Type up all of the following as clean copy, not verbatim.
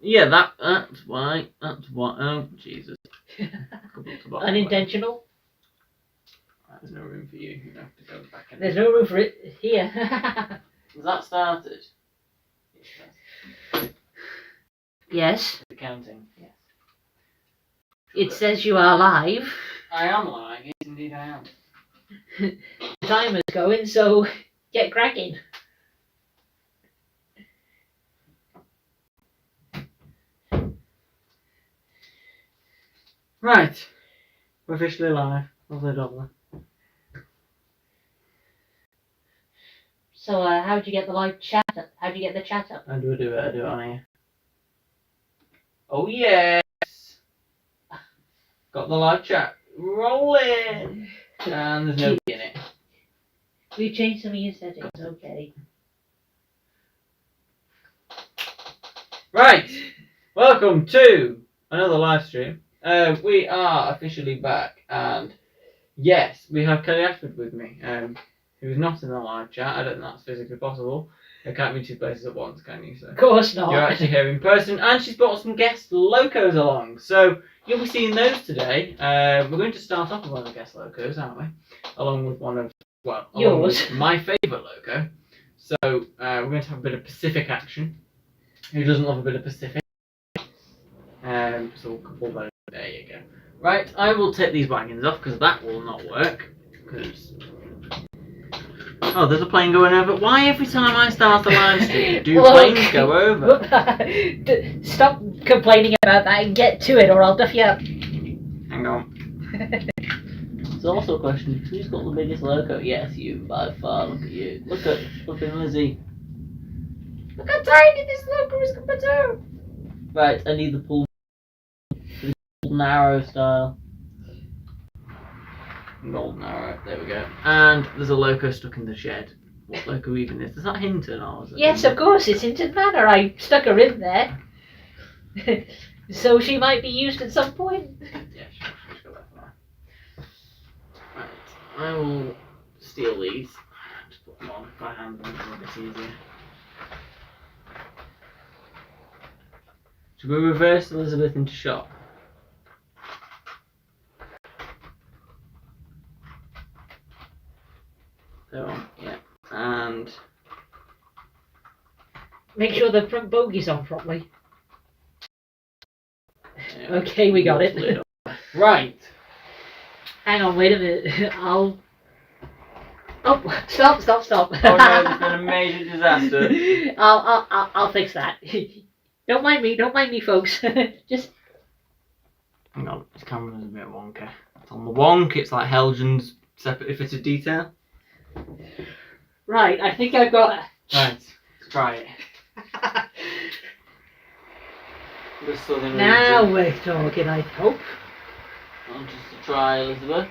Yeah, that's why. That's why. Oh, Jesus. Unintentional. There's no room for you. You have to go back in. There's no room for it here. Has that started? Yes. The counting. Yes. It says you are live. I am live. Yes, indeed I am. The timer's going, so get cracking. Right. We're officially live. Lovely, lovely. So, how'd you get the live chat up? How'd you get the chat up? How do I do it? I do it on here. Oh, yes! Got the live chat rolling! And there's nobody in it. We changed some of your settings, okay. Right! Welcome to another live stream. We are officially back, and yes, we have Kelly Ashford with me, who's not in the live chat. I don't think that's physically possible. There can't be two places at once, can you? So Of course not. you're actually here in person, and she's brought some guest locos along. So you'll be seeing those today. We're going to start off with one of the guest locos, aren't we? Along with one of, well, yours. My favourite loco. So we're going to have a bit of Pacific action. Who doesn't love a bit of Pacific? So we'll couple those. There you go. Right, I will take these wagons off because that will not work. Oh, there's a plane going over. Why every time I start a live stream do planes go over? Stop complaining about that and get to it, or I'll duff you up. Hang on. It's also a question: who's got the biggest loco? Yes, you by far. Look at you. Look at flipping Lizzie. Look how tiny this loco is compared to. Right, I need the pull narrow style. Golden arrow, there we go. And there's a loco stuck in the shed. What loco even is? Is that Hinton or is it? Yes, of course, it's Hinton Manor. I stuck her in there. So she might be used at some point. Yeah, she's got that for now. Right, I will steal these. Just put them on by hand and it'll make it easier. Should we reverse Elizabeth into shop? So, yeah, and make sure the front bogey's on properly. Yeah, okay, we got it. Right. Hang on, wait a minute. I'll. Oh, stop! Oh no, there's been a major disaster. I'll fix that. Don't mind me, folks. Just. Hang on, this camera's a bit wonky. It's on the wonk. It's like Helgen's separately fitted detail. Right, I think I've got it. Right, let's try it. Now we're talking, I hope. Just to try Elizabeth.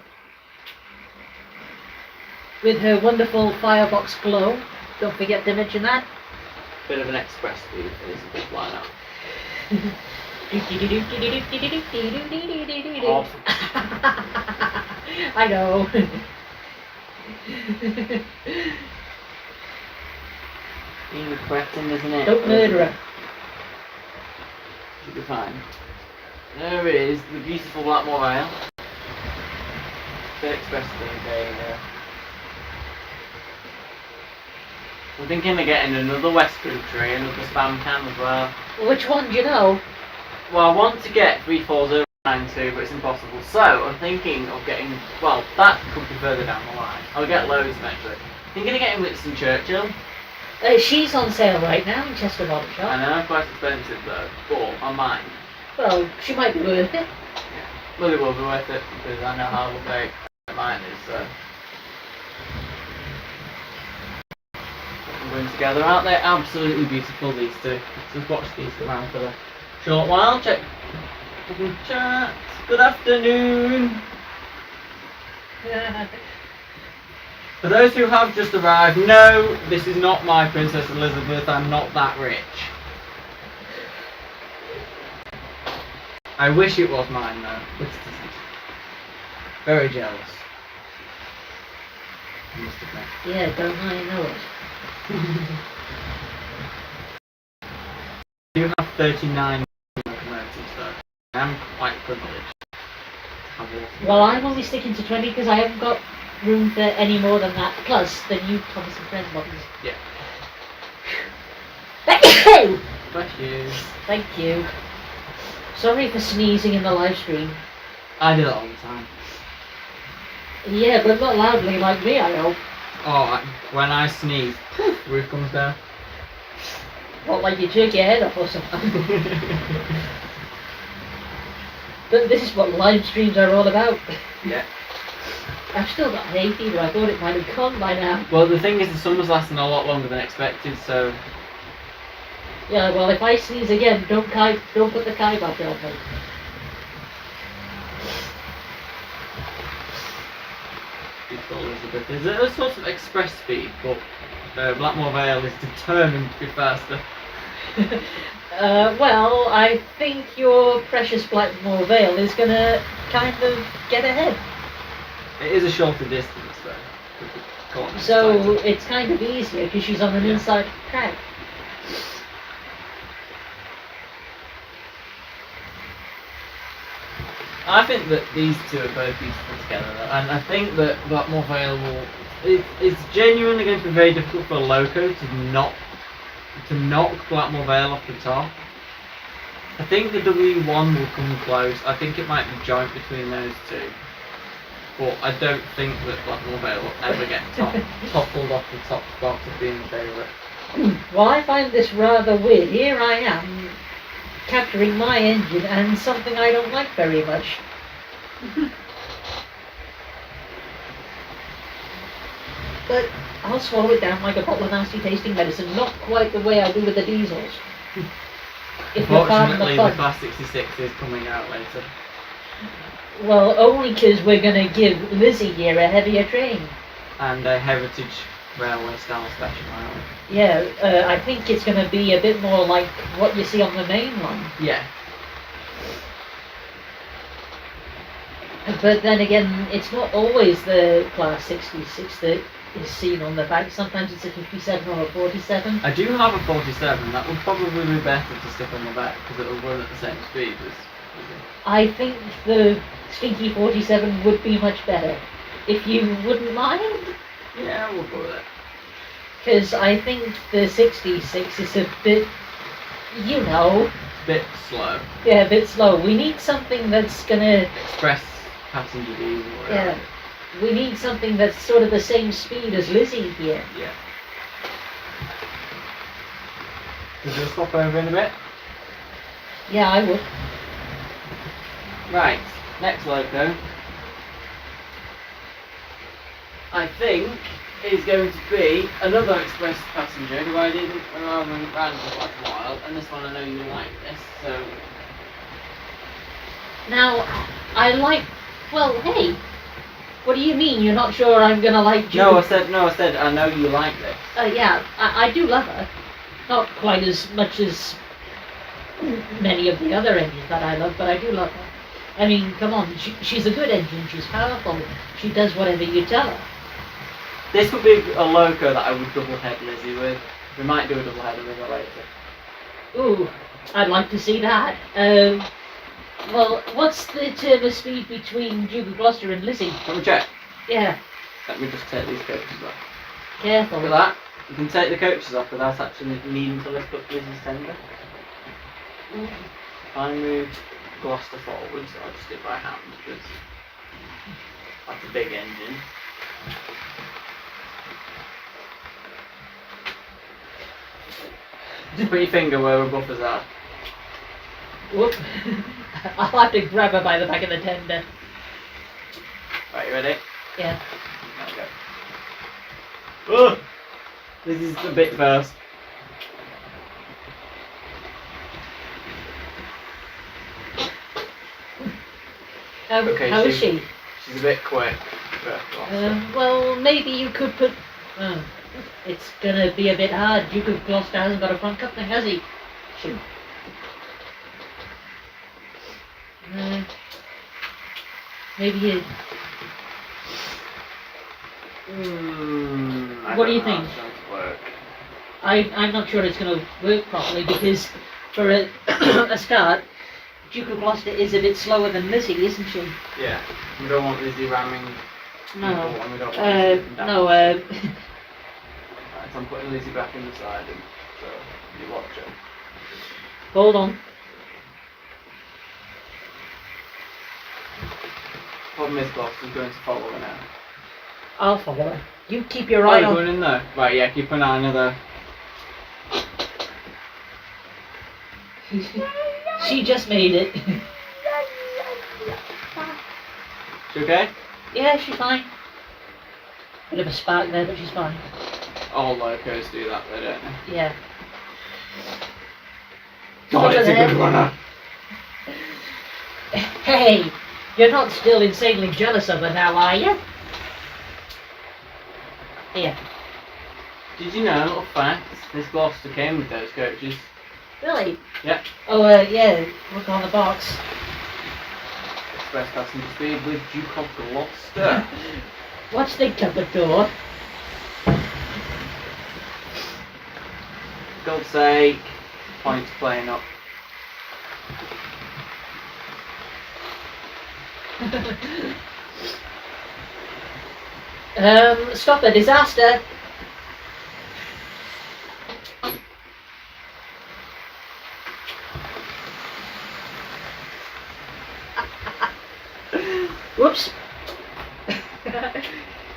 With her wonderful firebox glow. Don't forget to mention that. Bit of an express speed for Elizabeth, why not? I know. Being correcting, isn't it? Don't murder her. Should be fine. There is the beautiful Blackmore Ale. Bit express speed, there you go. I'm thinking of getting another West Country, another spam can as well. Which one do you know? Well, I want to get 34092, but it's impossible. So, I'm thinking of getting, well, that could be further down the line. I'll get loads eventually. Thinking of getting Winston Churchill. She's on sale right now in Chester Bottom Shop. I know, quite expensive though, but I might. Well, she might be worth it. Yeah. Well, it will be worth it, because I know how big mine is, so. Going together, aren't they absolutely beautiful, these two? Let's just watch these around for a short while. Check chat. Good afternoon. For those who have just arrived, no, this is not my Princess Elizabeth. I'm not that rich. I wish it was mine though, but it isn't. Very jealous. I must admit. Yeah, don't I know it? do have 39 locomotives though. I am quite privileged to have all of Well, those. I'm only sticking to 20 because I haven't got room for any more than that. Plus, the new Thomas and Friends models. Yeah. Thank you! Bless you. Thank you. Sorry for sneezing in the live stream. I do that all the time. Yeah, but not loudly like me, I hope. Oh, when I sneeze, roof comes down. Not like you jerk your head off or something. But this is what live streams are all about. Yeah. I've still got hay fever. I thought it might have gone by now. Well, the thing is, the summer's lasting a lot longer than expected, so Yeah, well, if I sneeze again, don't put the kai back on me. beautiful Elizabeth is at a sort of express speed, but Blackmore Vale is determined to be faster. Well, I think your precious Blackmore Vale is gonna kind of get ahead. It is a shorter distance, though. with the corners So tighter. it's kind of easier because she's on an Yeah. inside track. I think that these two are both beautiful together, and I think that Blackmore Vale will. It's genuinely going to be very difficult for a loco to knock Blackmore Vale off the top. I think the W1 will come close. I think it might be joint between those two, but I don't think that Blackmore Vale will ever get toppled off the top spot of being the favourite. Well, I find this rather weird. Here I am, capturing my engine and something I don't like very much. But I'll swallow it down like a bottle of nasty tasting medicine, not quite the way I do with the diesels. If you'll pardon Fortunately, the the fun. Class 66 is coming out later. Well, only because we're going to give Lizzie here a heavier train. And a Heritage Railway style special railway. Yeah, I think it's going to be a bit more like what you see on the main line. Yeah. But then again, it's not always the Class 66 that is seen on the back. Sometimes it's a 57 or a 47. I do have a 47. That would probably be better to stick on the back because it'll run at the same speed as I think the Stinky 47 would be much better, if you wouldn't mind. Yeah, we'll go with it. Because I think the 66 is a bit, you know, Bit slow. yeah, a bit slow. We need something that's gonna, Express passenger diesel. yeah, we need something that's sort of the same speed as Lizzie here. Yeah. Does it stop over in a bit? Yeah, I would. Right. Next loco. I think is going to be another express passenger who I didn't ran for quite a while, and this one I know you like this, so Now, I like, well, hey, what do you mean you're not sure I'm gonna like Judy? no, I said I know you like this. Yeah, I do love her. Not quite as much as many of the other engines that I love, but I do love her. I mean, come on, she's a good engine, she's powerful, she does whatever you tell her. This would be a loco that I would double head Lizzie with. We might do a double header with her later. Ooh, I'd like to see that. Well, what's the term of speed between Duke of Gloucester and Lizzie? Let me check. Yeah, Let me just take these coaches off. careful. Look at that. You can take the coaches off without actually needing to lift up Lizzie's tender. If I move Gloucester forwards, I'll just do it by hand because that's a big engine. Just put your finger where her buffers are. Whoop. I'll have to grab her by the back of the tender. Right, you ready? Yeah. There we go. Ugh! This is the bit first. Okay, How is she? She's a bit quick. for Gloucester. Well, maybe you could put. It's gonna be a bit hard. Duke of Gloucester hasn't got a front coupling, has he? Shoot. Maybe you. I What do don't you know how think? it's going to work. I'm not sure it's gonna work properly because For a start, Duke of Gloucester is a bit slower than Lizzie, isn't she? Yeah. We don't want Lizzie ramming No. people, and we don't want Lizzie getting No, Right, so I'm putting Lizzie back in the side, and so you watch her. hold on. Problem is, Gloucester's going to follow her now. I'll follow her. You keep your Oh, eye you're on. going in there? Right, yeah, keep an eye on her there. She just made it. She okay? Yeah, she's fine. Bit of a spark there, but she's fine. All locos do that, though, don't they? Yeah. God, it's a good runner! Hey, you're not still insanely jealous of her now, are you? Here. Did you know, little fact, this Gloucester came with those coaches? Really? Yeah. Oh, yeah. Look on the box. Express passenger speed with Duke of Gloucester. What's the cupboard door? For God's sake, points playing up. Stop a disaster. Whoops.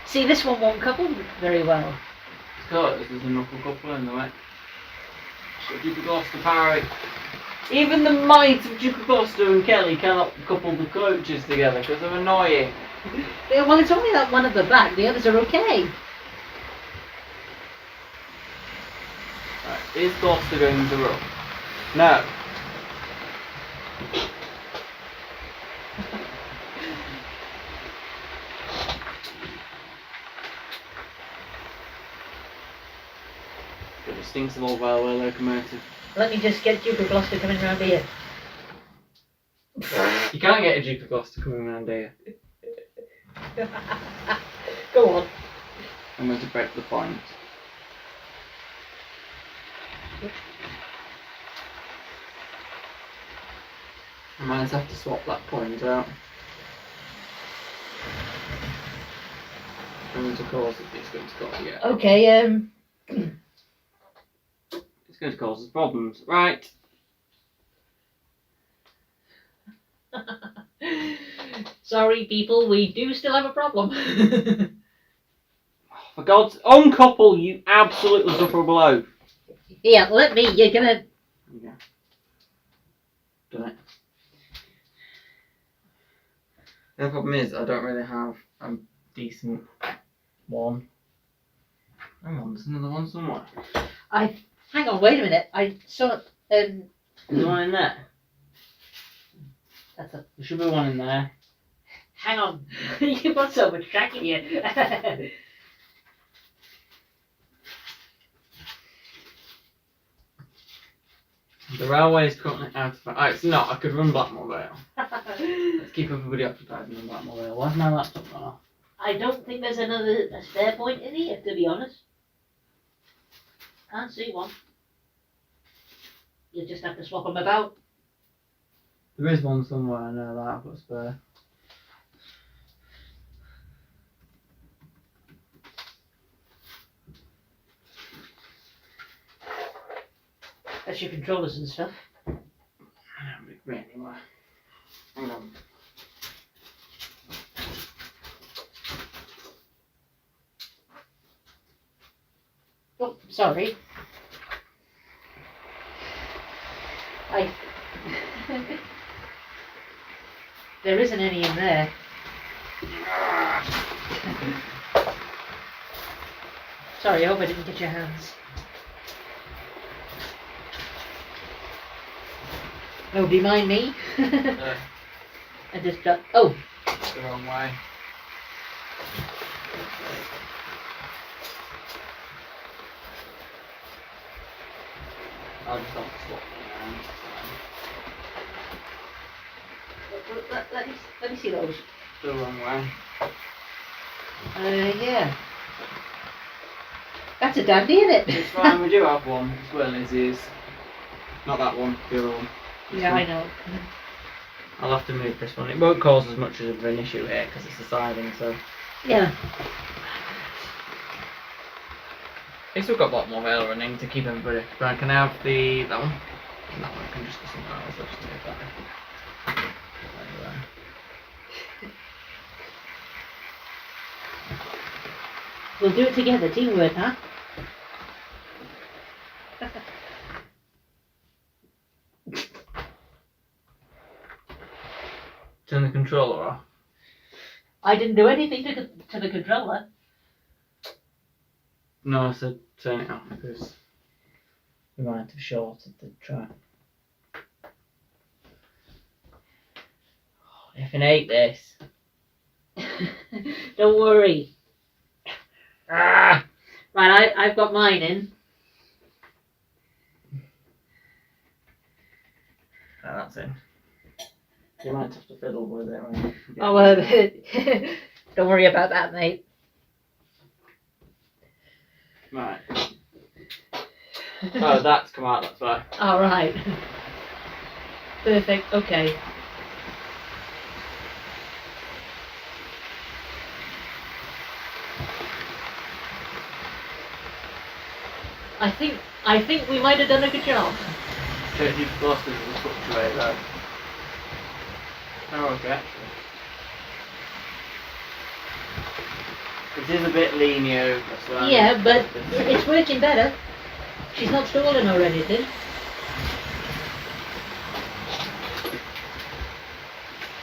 See, this one won't couple very well. Because there's a knuckle couple in the way. So Duke of Gloucester parry. Even the might of Duke of Gloucester and Kelly cannot couple the coaches together because they're annoying. Yeah, well, it's only that one at the back. The others are okay. Right, is Gloucester going to run? No. Got a stinks of old railway locomotive. Let me just get Duke of Gloucester coming round here. You can't get a Duke of Gloucester coming around here. Go on. I'm going to break the point. I might just have to swap that point out. I'm going to cause it's going to cause Okay, it's going to cause us problems. Right. sorry people, we do still have a problem. For God's uncouple, you absolutely suffer a blow. Yeah, let me, you're gonna... Yeah. Done it. The problem is, I don't really have a decent one. Hang on, there's another one somewhere. Hang on, wait a minute. I saw, There's one in there. that's a... There should be one in there. Hang on. You've got so much tracking here. The railway is currently out of... Oh, it's not. I could run Blackmore Vale. Let's keep everybody occupied in Blackmore Vale. Where's my laptop now? I don't think there's a spare point in here, to be honest. Can't see one. You just have to swap them about. There is one somewhere, I know that. I've got a spare. That's your controllers and stuff. I don't agree anywhere. Hang on. Oh, sorry. There isn't any in there. Sorry, I hope I didn't get your hands. Oh, do you mind me? No, I just got... Oh! it's the wrong way. I'll just have to swap them around. Let me see those. The wrong way. Yeah. That's a dandy, isn't it? It's fine, we do have one. It's where Liz is. Not that one, the other one. This Yeah, one. I know. I'll have to move this one. It won't cause as much of an issue here because it's a siding, so. Yeah. At least we've got a lot more rail running to keep everybody. Right, can I have that one? That one can just go somewhere else. I'll just take that. There. We'll do it together, teamwork, huh? Turn the controller off. I didn't do anything to the controller. No, I said turn it off because we might have shorted the track. I effing hate this. Don't worry. Ah! Right, I've got mine in. That's it. You might have to fiddle with it when you get Oh, don't worry about that, mate. Right. Oh, that's come out, that's why. All right. Perfect. Okay. I think we might have done a good job. Check you've lost it will fluctuate though. Oh, okay, actually. It is a bit leany over, so. Yeah, but it's working better. She's not stalling or anything.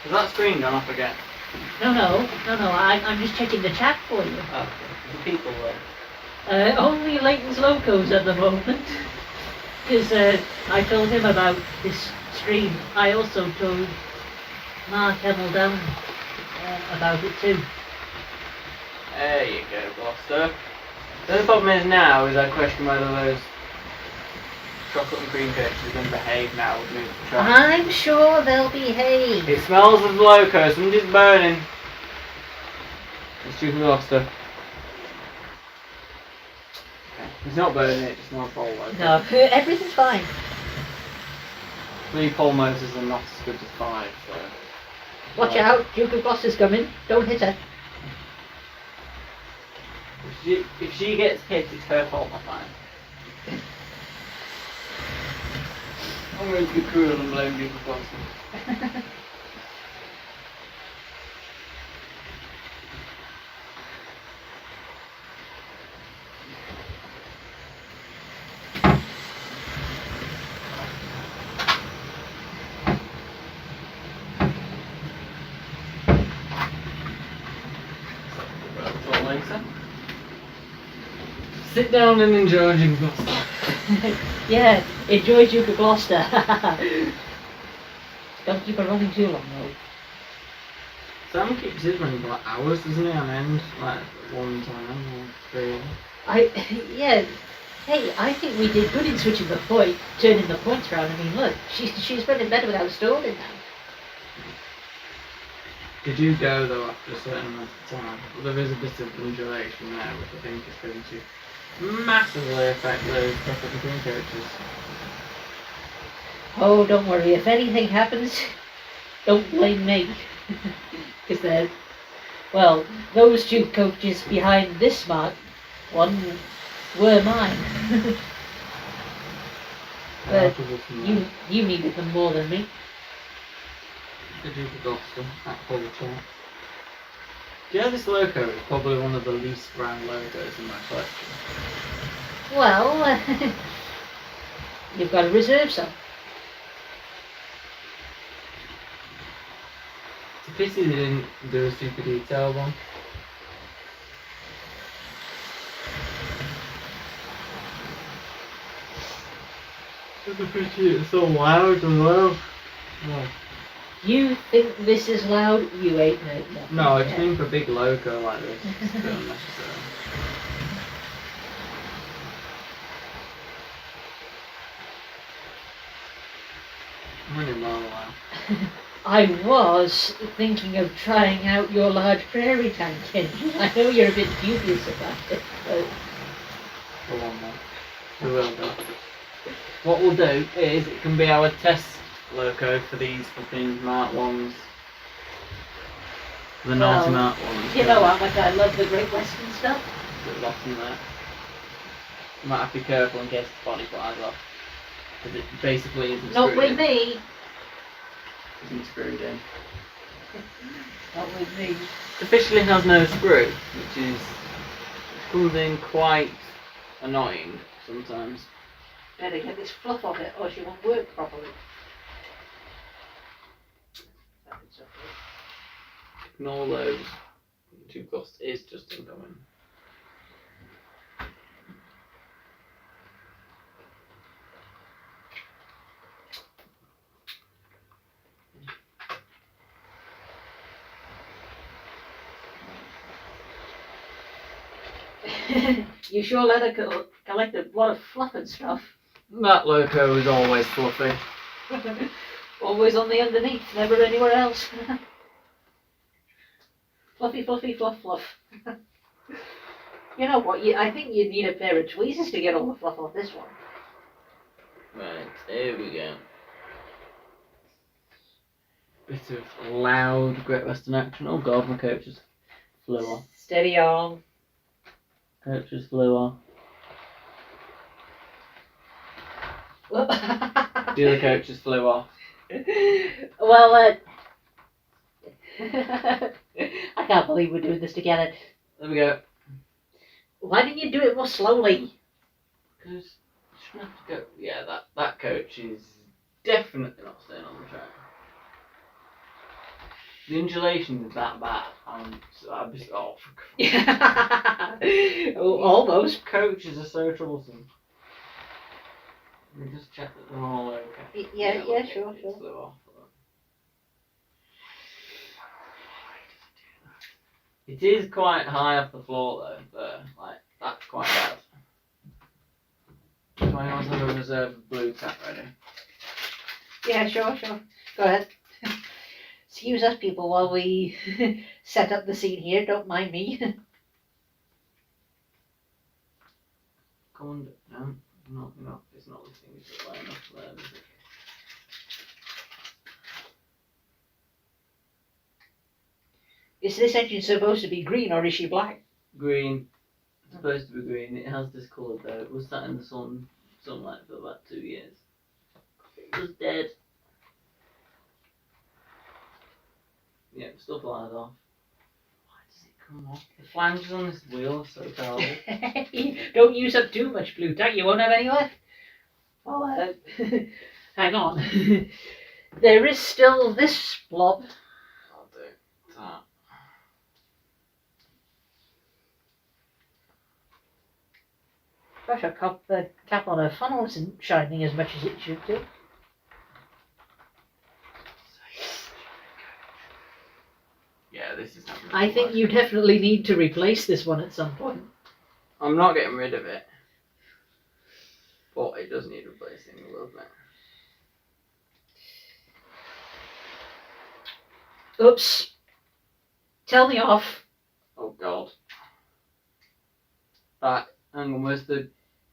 Has that screen gone off again? No. I'm just checking the chat for you. Oh, the people there. Only Leighton's locos at the moment. Because I told him about this stream. I also told Mark Hemel down about it too. There you go, Gloucester. The only problem is now is I question whether those chocolate and cream cakes are going to behave now with me. I'm sure they'll behave. It smells of loco, somebody's burning. It's stupid Gloucester. It's not burning, it just smells all loco. No, everything's fine. 3 pole motors are not as good as 5, so. Watch out, Duke of Gloucester's coming. Don't hit her. If she gets hit, it's her fault, not mine. I'm going to be cruel and blame you for Gloucester. Sit down and enjoy Duke of Gloucester. Yeah, enjoy Duke of Gloucester. Don't keep her running too long though. Sam keeps his running for like hours, doesn't he? And ends like 1 time or 3. Yeah. Hey, I think we did good in switching the point, turning the points around. I mean, look, she's running better without stalling now. Did you go though after a certain amount of time? Well, there is a bit of undulation there, which I think is going to massively affect those chocolate and cream coaches. Oh, don't worry. If anything happens, don't blame me. Because they're, well, those 2 coaches behind this smart one were mine. But you needed them more than me. The Duke of Gloucester at full check. Do you know this loco is probably one of the least round logos in my collection? Well, you've got to reserve some. It's a pity they didn't do a super detailed one. It's a pity it's so loud as well. Oh. You think this is loud? You ain't heard nothing. No, I just mean for a big loco like this. It's still unnecessary. I'm running low now. I was thinking of trying out your large prairie tank engine. I know you're a bit dubious about it, but Go on, man. We will go. what we'll do is it can be our test loco for these fucking Mark ones. The naughty Mark ones. You know how much I love the Great Western stuff. There's lots in there. You might have to be careful in case the body flies off. Because it basically isn't Not screwed with in. me. Isn't screwed in. Not with me. It officially has no screw, which is comes in quite annoying sometimes. Better get this fluff off it or she won't work properly. That's okay. Ignore those. Two cost is just incoming. You sure let her collect a lot of fluff and stuff. That loco is always fluffy. Always on the underneath, never anywhere else. Fluffy, fluffy, fluff, fluff. You know what? I think you need a pair of tweezers to get all the fluff off this one. Right, here we go. Bit of loud Great Western action. Oh god, my coat just flew off. Steady on. Coat just flew off. The other coat just flew off. Well, I can't believe we're doing this together. There we go. Why didn't you do it more slowly? Because you shouldn't have to go. Yeah, that coach is definitely not staying on the track. The undulation is that bad. I'd be Oh, almost. Coaches are so troublesome. Let me just check that they're all okay. Yeah, look, sure, it sure. flew off. It is quite high off the floor though. Like that's quite bad. Do I always have a reserve blue tack ready? Yeah, sure. Go ahead. Excuse us, people, while we set up the scene here. Don't mind me. Come on, no, it's not listening. It's just line up there. Is it? Is this engine supposed to be green or is she black? Green. It's supposed to be green. It has discoloured though. It was sat in the sunlight for about 2 years. It was dead. Yeah, stuff flies off. Why does it come off? The flanges on this wheel are so terrible. Don't use up too much blue tack. You won't have any left. Well, hang on. There is still this blob. I'll do that. Gosh, the cap on her funnel isn't shining as much as it should do. Yeah, this is happening. I think you definitely need to replace this one at some point. I'm not getting rid of it. But it does need replacing a little bit. Oops. Tell me off. Oh god. That, hang on, where's the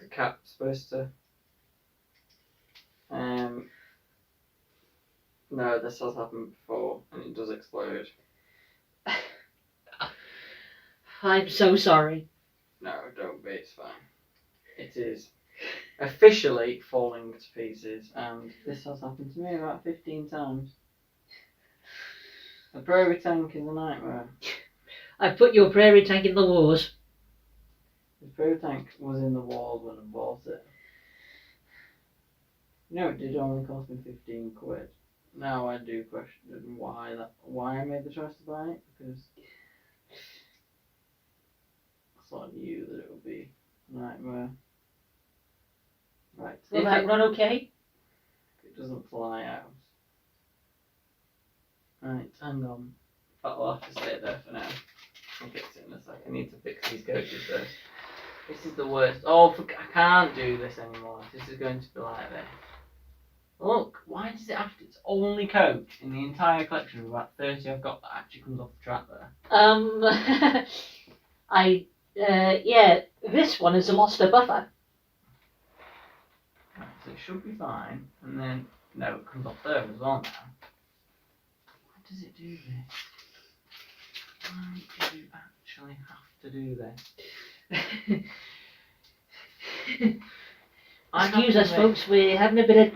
cap supposed to? No, this has happened before and it does explode. I'm so sorry. No, don't be, it's fine. It is officially falling to pieces and this has happened to me about 15 times. The prairie tank is a nightmare. I put your prairie tank in the wars. The prairie tank was in the walls when I bought it. No, it did only cost me 15 quid. Now I do question why I made the choice to buy it, because I sort of knew that it would be a nightmare. Right. Will that run okay? It doesn't fly out. Right, hang on. I'll have to stay there for now. I'll fix it in a sec. I need to fix these coaches first. This is the worst. Oh, I can't do this anymore. This is going to be like this. Look, why does it have to? It's only coach in the entire collection of about 30 I've got that actually comes off the track there. Yeah, this one is a Monster Buffer. So it should be fine. And then, no, it comes off there as well now. Why does it do this? Why do you actually have to do this? Excuse us, folks, we're having a bit of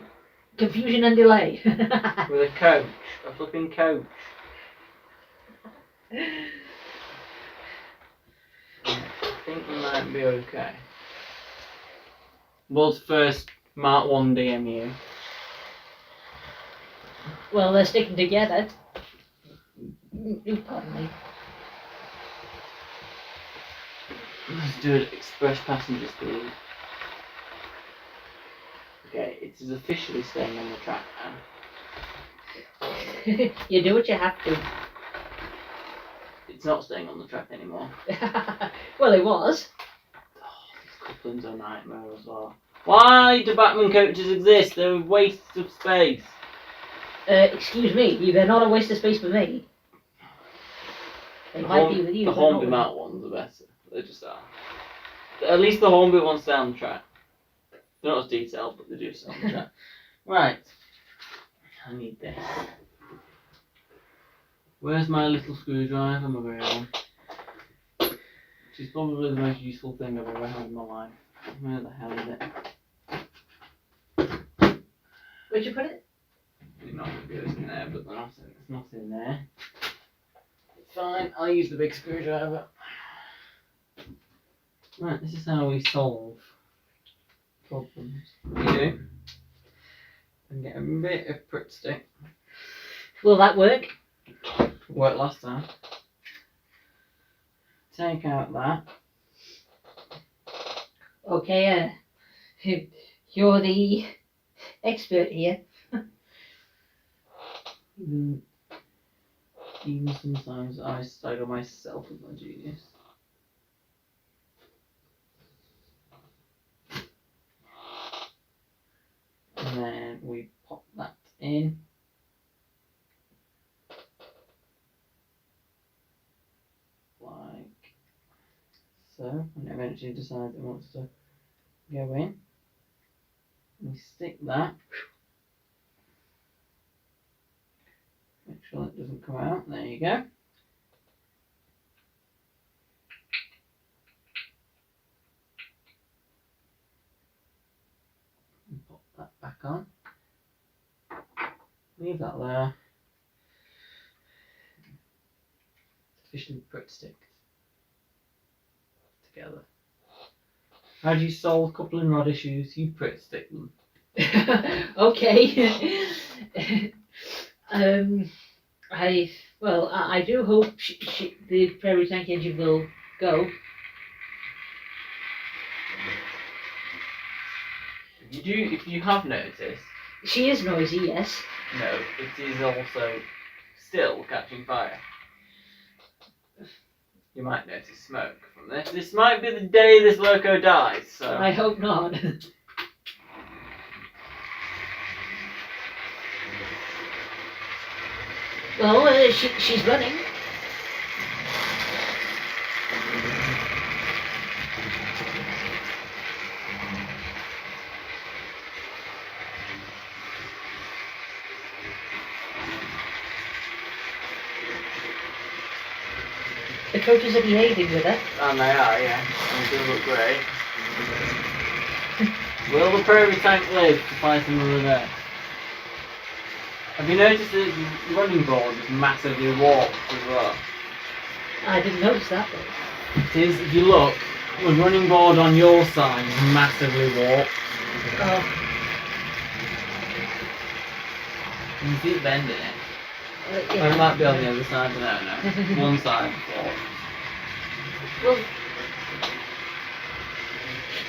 confusion and delay. With a coach. A flipping coach. I think we might be okay. World's first Mark 1 DMU. Well, they're sticking together. Pardon me. Let's do it express passenger speed. Okay, it is officially staying on the track now. You do what you have to. It's not staying on the track anymore. Well, it was. Oh, these couplings are a nightmare as well. Why do Batman coaches exist? They're a waste of space. Excuse me, they're not a waste of space for me. They might be with you. The but not Hornby with Mount ones are better. They just are. At least the Hornby ones stay on the track. They're not as detailed, but they do stay on the track. Right. I need this. Where's my little screwdriver, my very own? Which is probably the most useful thing I've ever had in my life. Where the hell is it? Where'd you put it? It normally goes in there, but it's not in there. It's fine, I'll use the big screwdriver. Right, this is how we solve problems. We do. And get a bit of Pritt stick. Will that work? Worked last time. Take out that. Okay, you're the expert here. Even sometimes I stagger myself with my genius. And then we pop that in. Like so. And it eventually decides it wants to go in. We stick that. Make sure it doesn't come out. There you go. And pop that back on. Leave that there. It's officially Pritt stick together. How do you solve coupling rod issues? You Pritt stick them. Okay. I do hope the prairie tank engine will go. If you have noticed, She is noisy, yes. no, it is also still catching fire. You might notice smoke from this. This might be the day this loco dies, so. I hope not. Well, she's running. The coaches are behaving with her. And they are, yeah. And they do look great. Will the prairie tank live to fight another day? Have you noticed that the running board is massively warped as well? I didn't notice that though. It is, if you look, the running board on your side is massively warped. Oh. Can you see it bending it? Yeah. Or it might be on the other side, no. One side warped. Well,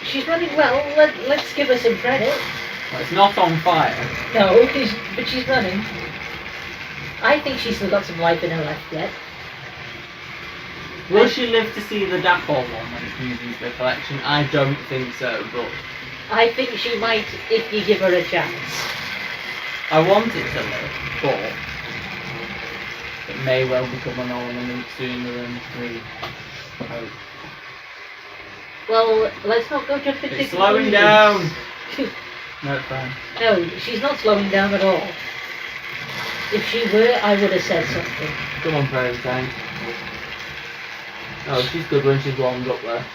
she's running well. Let's give her some credit. Well, it's not on fire. No, but she's running. I think she's still got some life in her left yet. Will she live to see the Dapol one when it comes into the collection? I don't think so, but I think she might if you give her a chance. I want it to live, but it may well become an ornament sooner than we hope. Well, let's not go jumping to It's slowing conclusions. down! No, it's fine. No, she's not slowing down at all. If she were, I would have said something. Come on, Prairie Tank. Oh, she's good when she's warmed up there.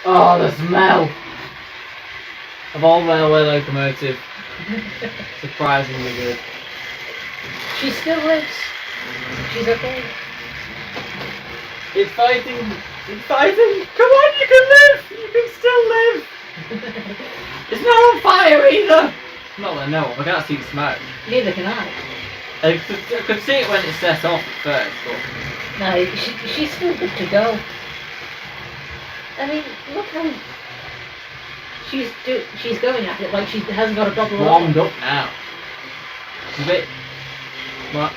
Oh, the smell of all railway locomotive. Surprisingly good. She still lives. She's okay. It's fighting. It's fighting. Come on, you can live. You can still live. It's not on fire either. Not that I know of. I can't see smoke. Neither can I. I could see it when it set off at first, but No, she's still good to go. I mean, look how she's going at it like she hasn't got a problem. warmed up now. She's a bit. What?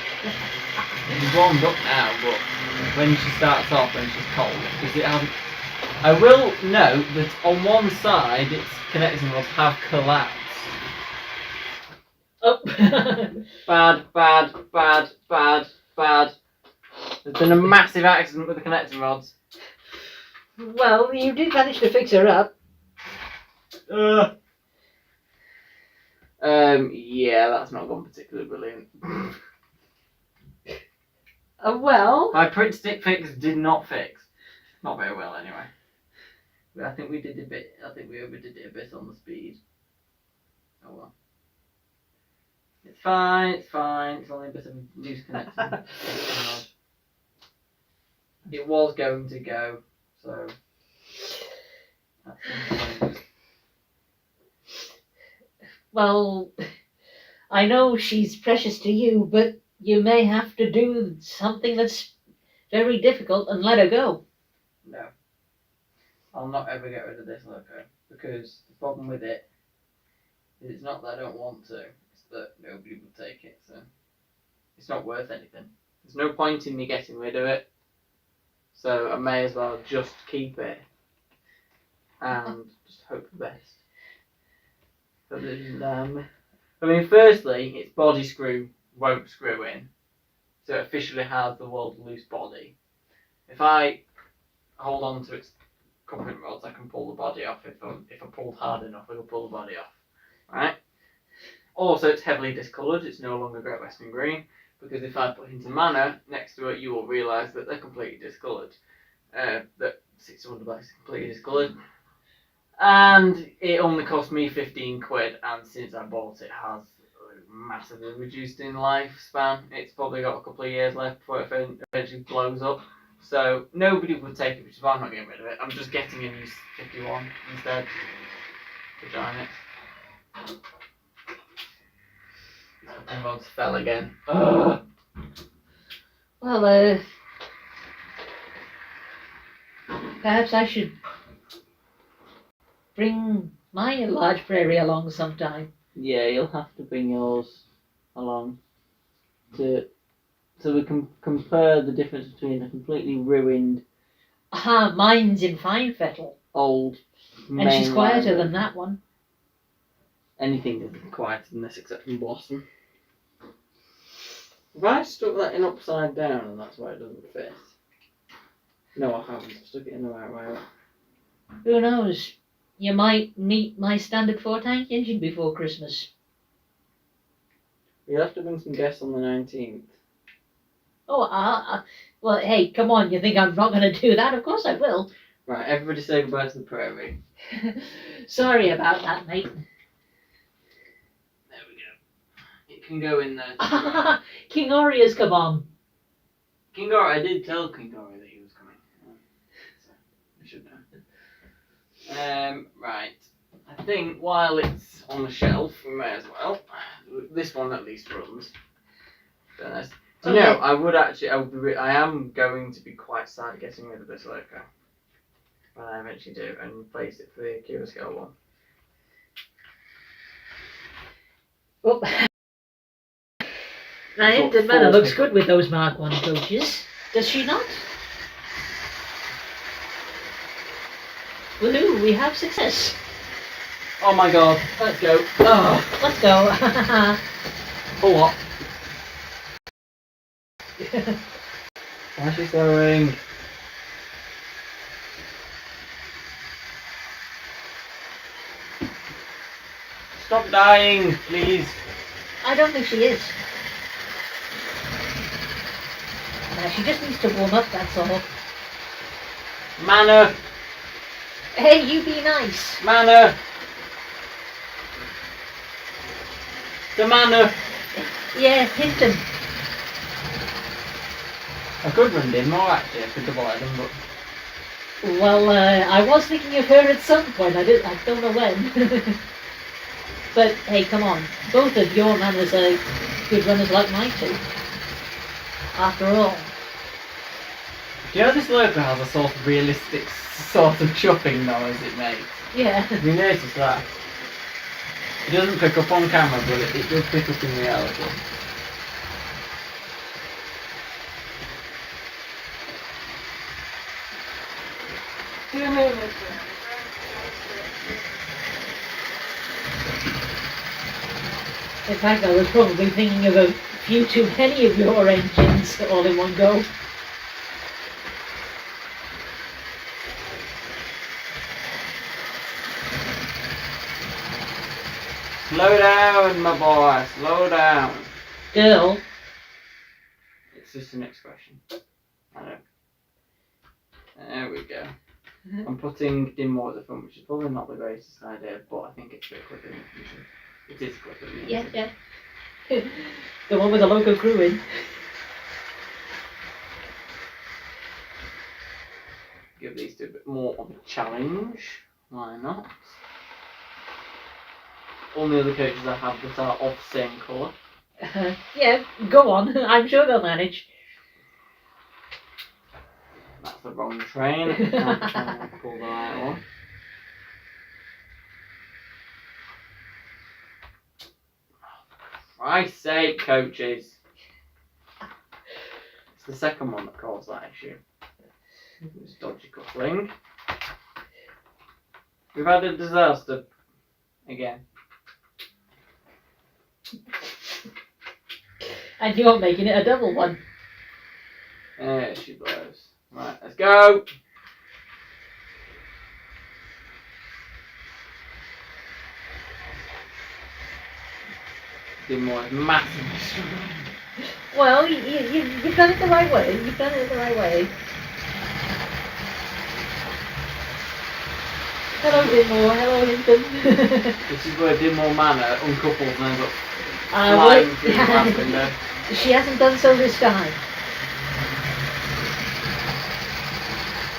She's warmed up now, but when she starts off, when she's cold, because it hasn't. I will note that on one side, its connecting rods have collapsed. Oh. Bad. There's been a massive accident with the connecting rods. Well, you did manage to fix her up. Yeah, that's not gone particularly brilliant. Well. My print stick fix did not fix. Not very well, anyway. But I think we did a bit. I think we overdid it a bit on the speed. Oh well. It's fine. It's only a bit of loose connection. It was going to go, so. That's Well, I know she's precious to you, but you may have to do something that's very difficult and let her go. No. I'll not ever get rid of this loco, because the problem with it is it's not that I don't want to, it's that nobody will take it, so it's not worth anything. There's no point in me getting rid of it, so I may as well just keep it and just hope for the best. But I mean, firstly, its body screw won't screw in, so it officially has the world's loose body. If I hold on to its coupling rods, I can pull the body off. If I pulled hard enough, I can pull the body off. Right? Also, it's heavily discoloured. It's no longer Great Western Green, because if I put Hinton Manor next to it, you will realise that they're completely discoloured. That 600 Black is completely discoloured. And it only cost me 15 quid, and since I bought it, has massively reduced in lifespan. It's probably got a couple of years left before it eventually blows up. So nobody would take it, which is why I'm not getting rid of it. I'm just getting a new 51 instead to join it. And rods fell again. Ugh. Well, perhaps I should bring my large prairie along sometime. Yeah, you'll have to bring yours along so we can compare the difference between a completely ruined Mine's in fine fettle. old And she's quieter mainline. than that one. Anything is quieter than this except from Blossom. Have I stuck that in upside down and that's why it doesn't fit? No, I haven't. I stuck it in the right way. Who knows? You might meet my standard 4-tank engine before Christmas. You'll have to bring some guests on the 19th. Oh, well, hey, come on, you think I'm not going to do that? Of course I will. Right, everybody say goodbye to the prairie. Sorry about that, mate. There we go. It can go in there. King Oria's come on. King Gora, I did tell King Gora that he was coming. So, I should know. Right. I think while it's on the shelf, we may as well. This one at least runs. You know, I am going to be quite sad getting rid of this loco. But I eventually do, and replace it for the Kira Scale one. Oh. Now, Hinton Manor looks good with those Mark 1 coaches. Does she not? Woohoo, we have success. Oh my god, let's go. Oh. Let's go. For what? Why is she slowing? Stop dying, please. I don't think she is. She just needs to warm up, that's all. Mana. Hey, you be nice. Mana. The mana. Yeah, hint him. I could run in more actually, I could double head him, but... Well, I was thinking of her at some point. I don't know when. But hey, come on. Both of your manners are good runners like mine too. After all. Do you know this loco has a sort of realistic sort of chuffing noise it makes? Yeah. Have you noticed that? It doesn't pick up on camera, but it does pick up in reality. In fact, I was probably thinking of a few too many of your engines all in one go. Slow down, my boy, slow down. Girl. It's just an expression. I know. There we go. I'm putting dim more at the front, which is probably not the greatest idea, but I think it's a bit quicker than it usually. It is quicker than it usually. Yeah. The one with the loco crew in. Give these two a bit more of a challenge. Why not? All the other coaches I have that are of the same colour. Yeah, go on. I'm sure they'll manage. That's the wrong train. I'm trying to pull the right one. For Christ's sake, coaches. It's the second one that caused that issue. It was dodgy coupling. We've had a disaster again. And you're making it a double one. There she blows. Right, let's go! Did more massive. Well, you've done it the right way. You've done it the right way. Hello, Dimore. Hello, Hinton. This is where Dimore Manor uncouples and ends up Well, flying through the glass window. she hasn't done so this time.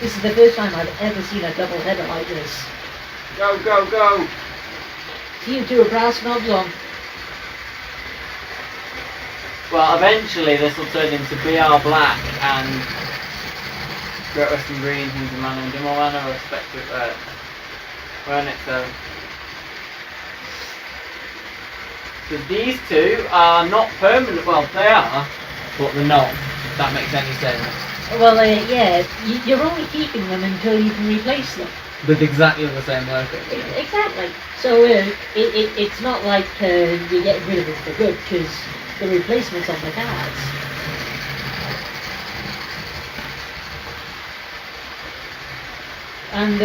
This is the first time I've ever seen a double header like this. Go, go, go! You two are brass knobs on. Well, eventually this will turn into BR Black and Great Western Green, Hinton Manor and Dimore Manor, respectively. Won't it so? So these two are not permanent, well they are, but they're not, if that makes any sense. Well, yeah, you're only keeping them until you can replace them. With exactly the same loco. Exactly. So it's not like you're getting rid of them for good, because the replacement's on the cards. And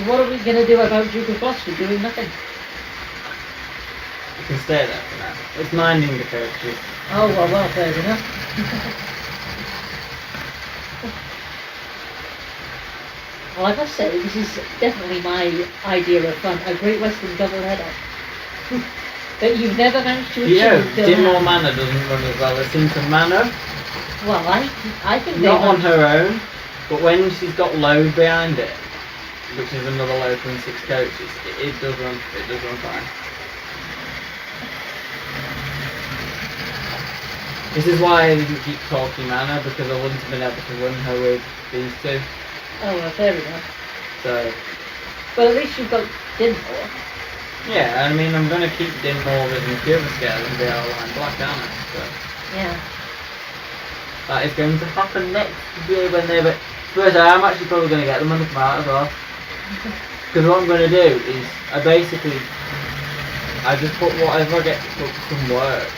what are we going to do about Duke of Gloucester doing nothing? You can stay there for now. It's minding the coaches. Oh, well, fair enough. Well, I must say, this is definitely my idea of fun, a Great Western double header. But you've never managed to achieve Dimore Manor doesn't run as well as Hinton Manor. Well, I think not on her own, but when she's got load behind it, which is another loco and 6 coaches, it does run fine. This is why I didn't keep Torquay Manor, because I wouldn't have been able to run her with these two. Oh, well, fair enough. So. But at least you've got Dinmore. Yeah, I mean, I'm going to keep Dinmore with the other scale and BR Line Black, aren't I? So. Yeah. That is going to happen next year when they're. First, I'm actually probably going to get them when they come out as well. Because what I'm going to do is, I just put whatever I get from work.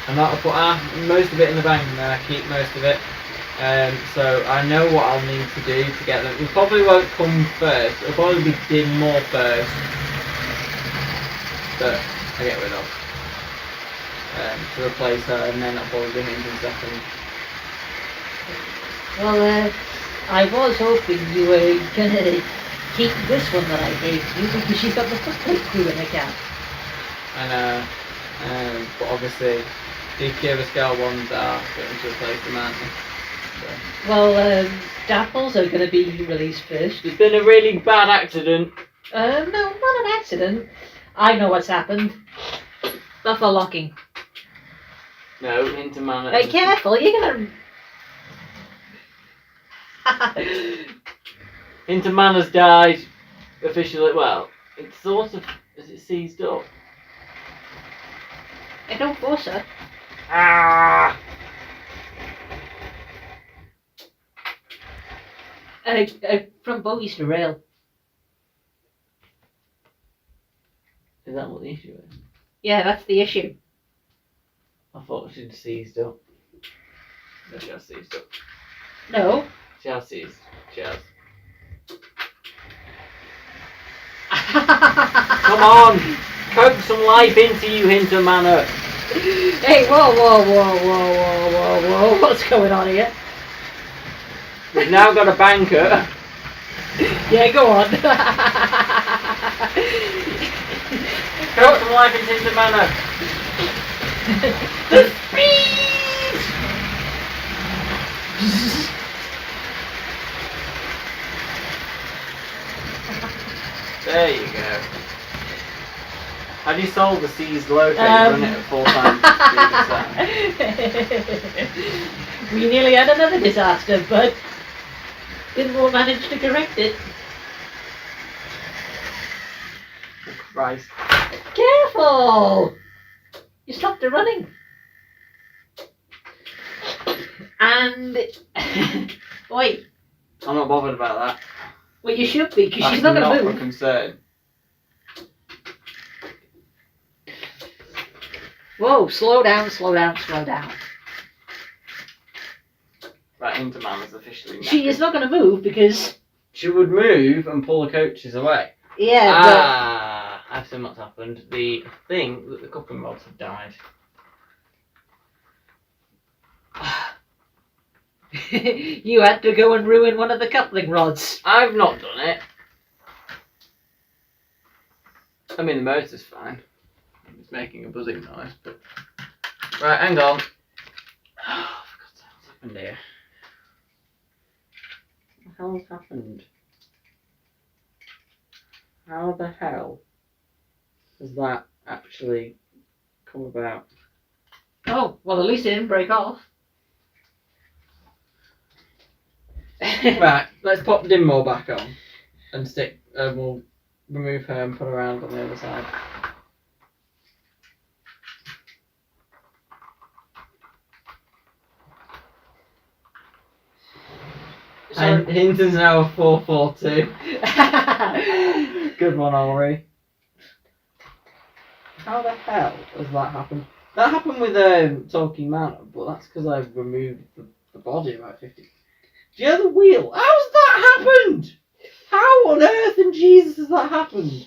And that'll put most of it in the bank and then I keep most of it. So I know what I'll need to do to get them. It probably won't come first. It'll probably be Dinmore first. But I get rid of. To replace her, and then I'll probably be Hinton second. Well, I was hoping you were gonna keep this one that I gave you because she's got the footplate crew in her cab. I know. But obviously, the Kira scale ones are going to replace them, aren't they? So. Well, Dapples are gonna be released first. There's been a really bad accident. No, not an accident. I know what's happened. Buffer locking. No, Hinton Manor. Hey, careful, you're gonna... Hinton Manor's died officially. Well, it's sort of. Is it seized up? I don't force her. Ah! From bogies to rail. Is that what the issue is? Yeah, that's the issue. I thought she'd seized up. No, she has seized up. No. She has seized. She has. Come on! Coax some life into you, Hinton Manor! Hey, whoa, whoa, whoa, whoa, whoa, whoa, whoa, what's going on here? We've now got a banker. Yeah, go on. Coax some life into Hinton Manor! The speed! There you go. Have you sold the seized locator and run it at 4 times the speed? We nearly had another disaster, but didn't all manage to correct it. Oh, Christ. Careful! You stopped her running. And... Wait. I'm not bothered about that. Well, you should be, because she's not going to That's move. not a concern. Whoa, slow down, slow down, slow down. Right, Hinton Manor's officially knackered. She is not going to move because... She would move and pull the coaches away. Yeah, I've seen what's happened. The thing that the coupling rods have died. but... you had to go and ruin one of the coupling rods. I've not done it. I mean, the motor's fine. It's making a buzzing noise, but... Right, hang on. Oh, for God's sake, what's happened here? What the hell's happened? How the hell has that actually come about? Oh, well, at least it didn't break off. Right, let's pop Dinmore back on and stick. We'll remove her and put her around on the other side. And Hinton's now a 442. Good one, Ollie. How the hell has that happened? That happened with Talking Manor, but that's because I removed the body about 50. Do you know the wheel? How's that happened? How on earth and Jesus has that happened?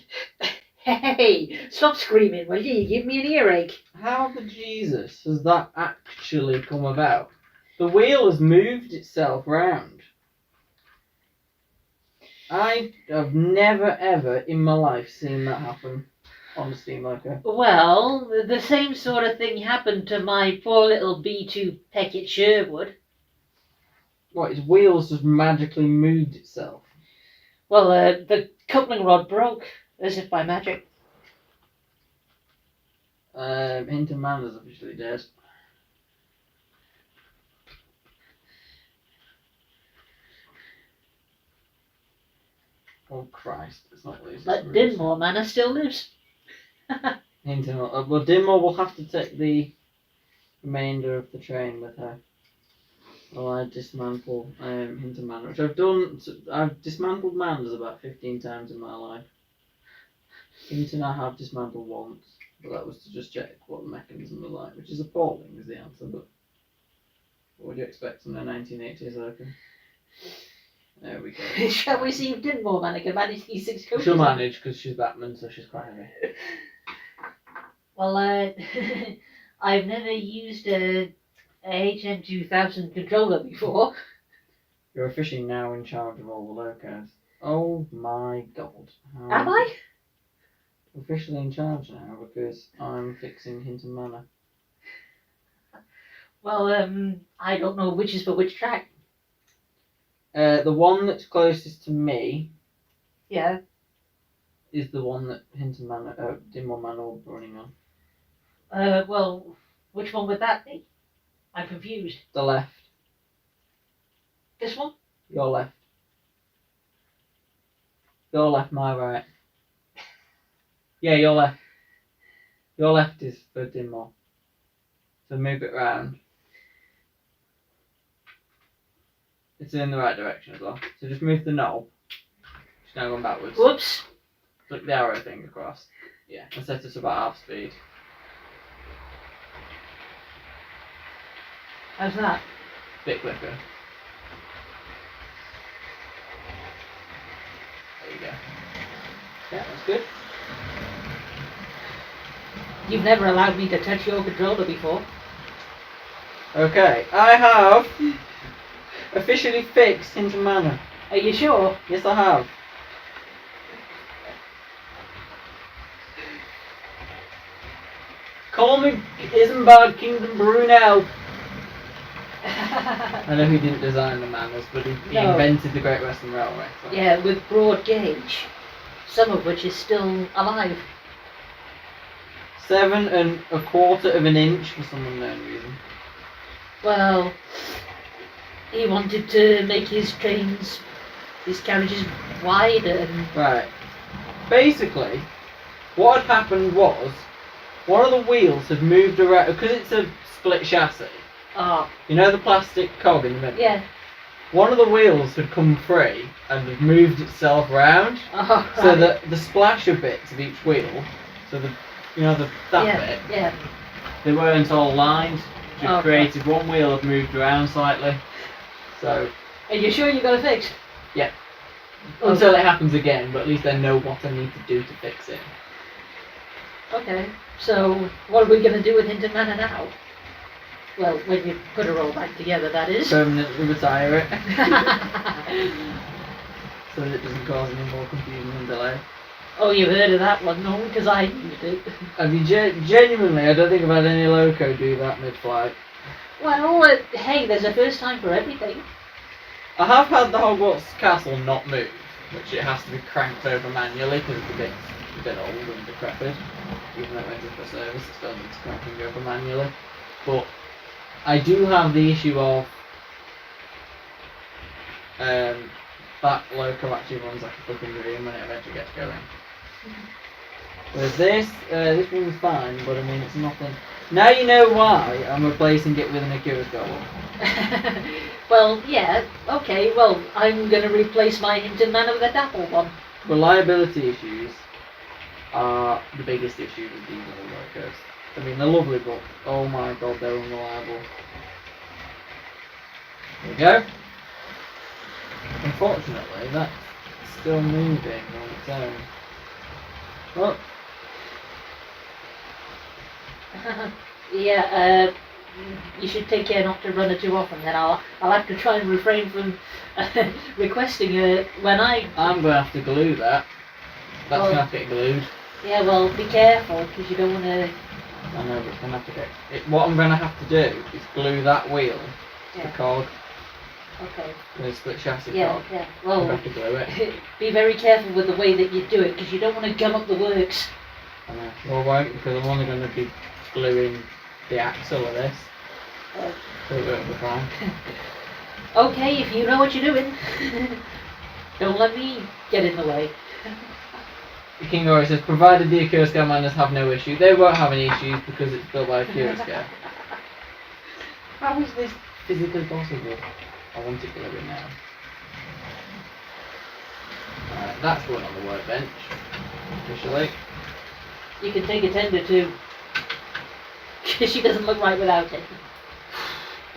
Hey, stop screaming, will you? You give me an earache. How the Jesus has that actually come about? The wheel has moved itself round. I have never ever in my life seen that happen on the steam loco. Well, the same sort of thing happened to my poor little B2 Peck at Sherwood. What, its wheels just magically moved itself? Well, the coupling rod broke, as if by magic. Hinton Manor's officially dead. Oh Christ, it's not losing. But Dinmore Manor still lives. Hinton, well, Dinmore will have to take the remainder of the train with her. Well, I dismantle Hinton Manor, which I've done. I've dismantled Manors about 15 times in my life. Hinton I have dismantled once, but that was to just check what the mechanism was like, which is appalling, is the answer. But what would you expect from a 1980s loco? There we go. Shall we see if Dinmore Manor can manage these 6 coaches? She'll manage because she's Batman, so she's quite heavy. Well, I've never used a HM2000 controller before. You're officially now in charge of all the locos. Oh my god. Am I? Officially in charge now because I'm fixing Hinton Manor. Well, I don't know which is for which track. The one that's closest to me Yeah. is the one that Hinton Manor, Dinmore Manor will be running on. Well, which one would that be? I'm confused. The left. This one? Your left. Your left, my right. Yeah, your left. Your left is for Dinmore. So move it round. It's in the right direction as well. So just move the knob. It's now going backwards. Whoops. Flick the arrow thing across. Yeah, and set us about half speed. How's that? Bit quicker. There you go. Yeah, that's good. You've never allowed me to touch your controller before. Okay, I have officially fixed Hinton Manor. Are you sure? Yes, I have. Call me Isambard Kingdom Brunel. I know he didn't design the manors, but he No. invented the Great Western Railway. So. Yeah, with broad gauge. Some of which is still alive. 7 1/4 of an inch for some unknown reason. Well, he wanted to make his trains, his carriages wider and... Right. Basically, what had happened was, one of the wheels had moved around, because it's a split chassis. Oh, You know the plastic cog in the middle? yeah. One of the wheels had come free and had moved itself round, Oh, right. so that the splasher bits of each wheel, so that bit, Yeah. they weren't all lined. Just Oh, created one wheel had moved around slightly. So Are you sure you got it fixed? yeah, until it happens again, but at least I know what I need to do to fix it. Okay. So, what are we going to do with Hinton Manor now? Well, when you put her all back together, that is. Permanently retire it, so that it doesn't cause any more confusion and delay. Oh, you've heard of that one, no? Because I used it. Have you genuinely? I don't think I've had any loco do that mid-flight. Well, hey, there's a first time for everything. I have had the Hogwarts castle not move, which it has to be cranked over manually because it's a bit old and decrepit. Even though it went in for service, it still needs cranking over manually. But I do have the issue of that loco actually runs like a flipping dream when it eventually gets going. Whereas this one's fine, but I mean it's nothing. Now you know why I'm replacing it with an Akira's Golem. Well, yeah, okay, well, I'm going to replace my Hinton Manor with a Dapple one. Reliability issues are the biggest issue with these old locos. I mean they're lovely, but oh my god, they're unreliable. There we go. Unfortunately, that's still moving on its own. Well, Yeah, you should take care not to run her too often, then I'll have to try and refrain from requesting her when I'm going to have to glue that. That's going to have to get glued. Yeah, well, be careful, because you don't want to... I know, but it's going to have to get... what I'm going to have to do is glue that wheel to the cog. Okay. The split chassis cog. Yeah. I'm Well, going to have to glue it. be very careful with the way that you do it, because you don't want to gum up the works. I know. Well, I won't, because I'm only going to be gluing the axle of this. So it won't be fine. Okay, if you know what you're doing. Don't let me get in the way. King Rory says, provided the Akira Scale miners have no issue, they won't have any issues because it's built by Akira Scale. How is this physically possible? I want it gluing now. That's going on the workbench, officially. You can take a tender too. Because she doesn't look right without it.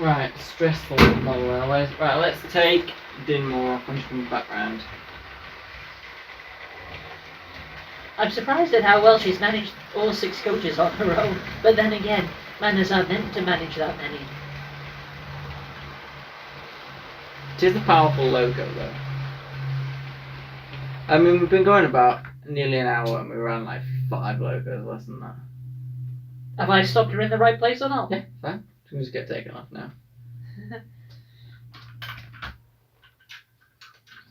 Right, stressful model railways. Right, let's take Dinmore off and just come back round. I'm surprised at how well she's managed all 6 coaches on her own. But then again, manners aren't meant to manage that many. It is a powerful logo, though. I mean, we've been going about nearly an hour and we ran like 5 logos, less than that. Have I stopped her in the right place or not? Yeah, fine. She can just get taken off now.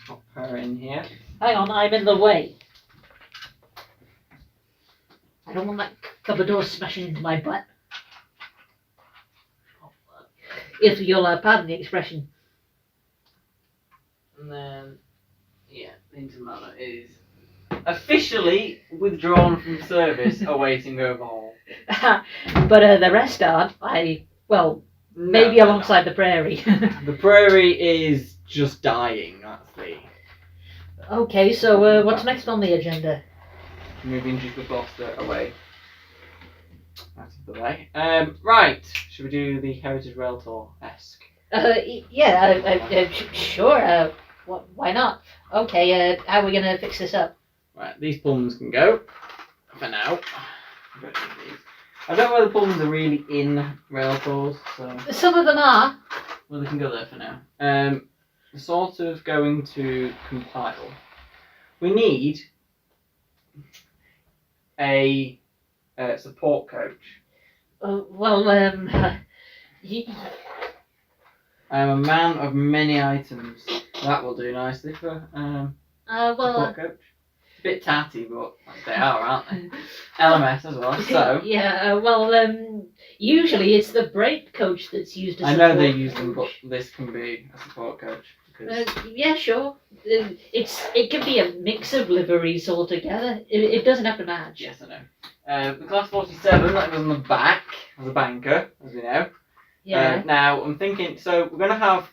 Pop her in here. Hang on, I'm in the way. I don't want that cupboard door smashing into my butt. If you'll pardon the expression. And then, yeah, the intermatter is officially withdrawn from service, awaiting overhaul. But the rest aren't. Maybe alongside the prairie. The prairie is just dying, that's the... Okay, so what's next on the agenda? Moving Duke of Gloucester away. Out of the way. Right, should we do the Heritage Rail Tour-esque? Sure. Why not? Okay, how are we going to fix this up? Right, these Pullmans can go, for now. I don't know whether Pullmans are really in rail tours, so... Some of them are. Well, they can go there for now. Sort of going to compile. We need a support coach. I'm a man of many items. That will do nicely for support coach. A bit tatty, but they are, aren't they? LMS as well. So yeah. Usually it's the brake coach that's used as. I know they use them, but this can be a support coach. Yeah, sure. It can be a mix of liveries altogether. It doesn't have to match. Yes, I know. The Class 47 that goes on the back as a banker, as we know. Yeah. Now I'm thinking, so we're gonna have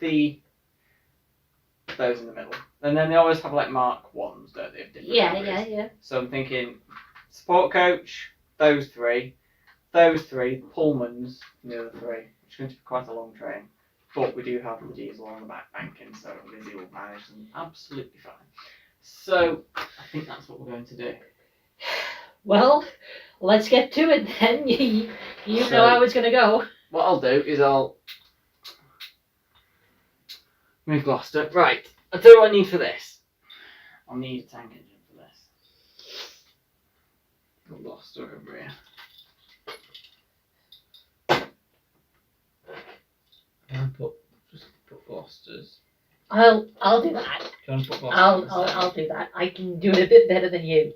those in the middle, and then they always have like Mark 1s, don't they? Of different liveries. Yeah. So I'm thinking support coach, those three, Pullmans, and the other 3, which is going to be quite a long train. But we do have the diesel on the back banking, so Lizzie will manage them absolutely fine. So I think that's what we're going to do. Well, let's get to it then. You know how it's going to go. What I'll do is I'll move Gloucester. Right, I'll tell you what I need for this. I'll need a tank engine for this. Put Gloucester over here. Just put Gloucester's. I'll do that. Do you want to put Gloucester's? I'll do that. I can do it a bit better than you.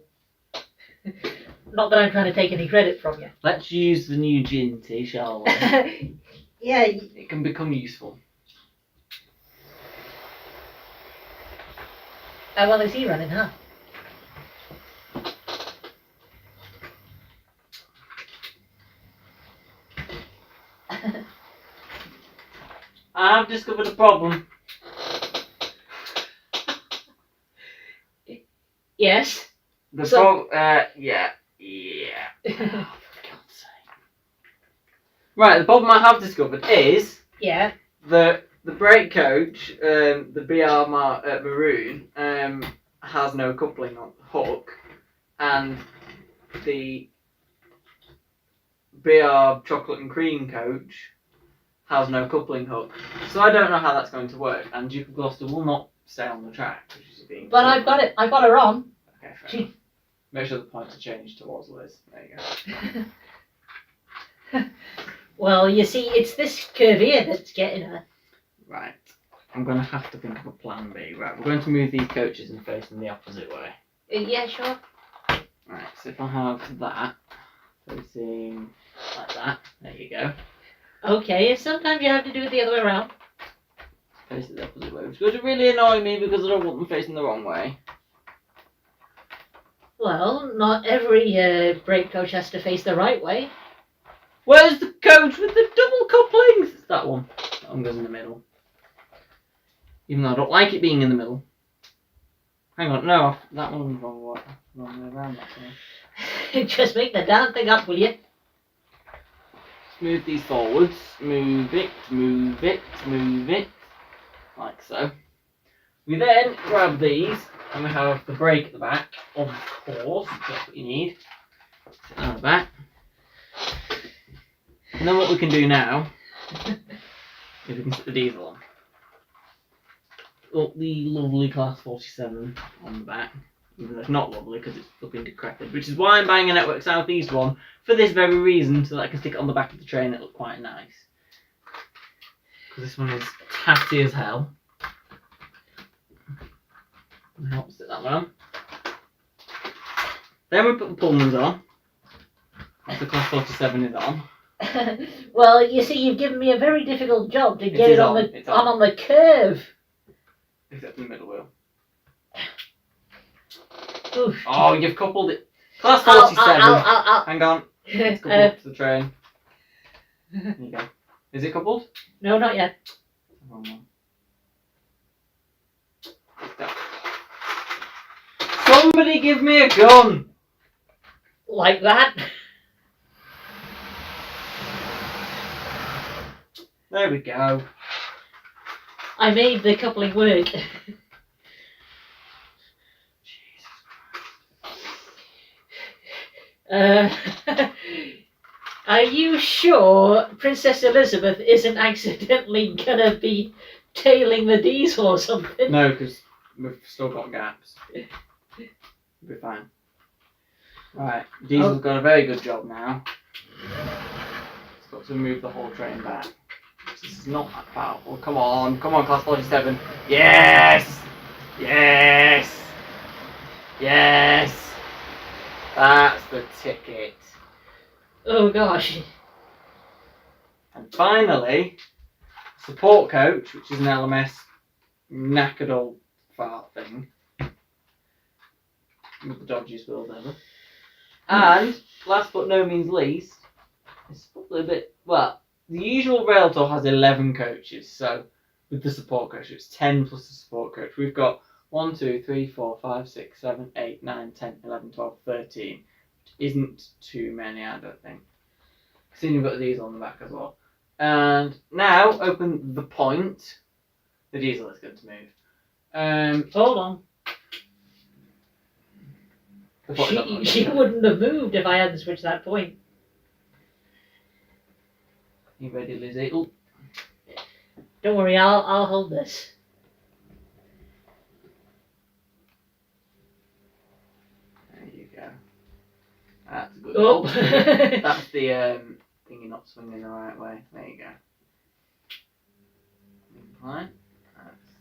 Not that I'm trying to take any credit from you. Let's use the new Ginty, shall we? Yeah. It can become useful. How well is he running, huh? I've discovered a problem. Yes. Yeah. Oh, for God's sake. Right, the problem I have discovered is the brake coach, the BR Maroon, has no coupling on hook, and the BR Chocolate and Cream coach has no coupling hook. So I don't know how that's going to work, and Duke of Gloucester will not stay on the track, which is being. But I've got her on. Okay, fair enough. Make sure the points are changed towards Liz. There you go. Well, you see, it's this curve here that's getting her. Right. I'm going to have to think of a plan B. Right, we're going to move these coaches and face them the opposite way. Yeah, sure. Right, so if I have that facing like that, there you go. Okay, sometimes you have to do it the other way around. Face it the opposite way, which is going to really annoy me because I don't want them facing the wrong way. Well, not every brake coach has to face the right way. Where's the coach with the double couplings? It's that one. That one goes in the middle. Even though I don't like it being in the middle. Hang on, no, that one's wrong way around. That way. Just make the damn thing up, will you? Move these forwards. Move it. Like so. We then grab these, and we have the brake at the back, of course. That's what you need. Sit on the back. And then what we can do now is we can put the diesel on. Up the lovely Class 47 on the back. Even though it's not lovely because it's looking decrepit, which is why I'm buying a Network Southeast one for this very reason, so that I can stick it on the back of the train. It looks quite nice. Because this one is tatty as hell. I'll stick that one on. Then we put the Pullmans on. That's the Class 47 is on. Well, you see, you've given me a very difficult job to get is it on the curve. Except in the middle wheel. Oof. Oh, you've coupled it. Class 47. Ow. Hang on. It's coupled up to the train. There you go. Is it coupled? No, not yet. Wrong one. Somebody give me a gun! Like that? There we go. I made the coupling work. Are you sure Princess Elizabeth isn't accidentally gonna be tailing the diesel or something? No, because we've still got gaps. We'll be fine. Right, diesel's got a very good job now. It's got to move the whole train back. This is not that powerful. Come on, Class 47. Yes! Yes! Yes! That's the ticket. Oh gosh. And finally, support coach, which is an LMS knackered old fart thing. With the dodgiest wheels ever. And, last but no means least, it's probably a bit, well, the usual rail tour has 11 coaches, so with the support coach, it's 10 plus the support coach. We've got 1, 2, 3, 4, 5, 6, 7, 8, 9, 10, 11, 12, 13. Which isn't too many, I don't think. Soon you've got the diesel on the back as well. And now, open the point. The diesel is going to move. Hold on. She wouldn't have moved if I hadn't switched that point. You ready, Lizzie? Ooh. Don't worry, I'll hold this. There you go. That's a good. Oh. That's the thing you're not swinging the right way. There you go. Incline. That's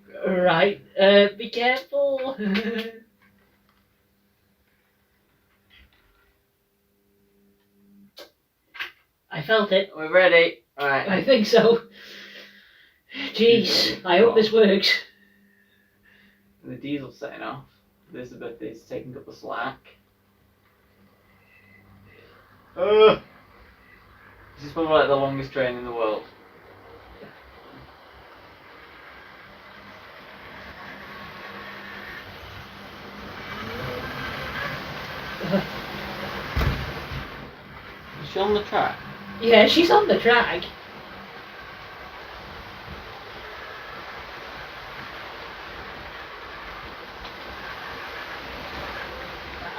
good. Right. Be careful. I felt it. We're ready. Right. I think so. Jeez, I hope this works. The diesel's setting off. Elizabeth is taking up the slack. This is probably like the longest train in the world. Is she on the track? Yeah, she's on the track.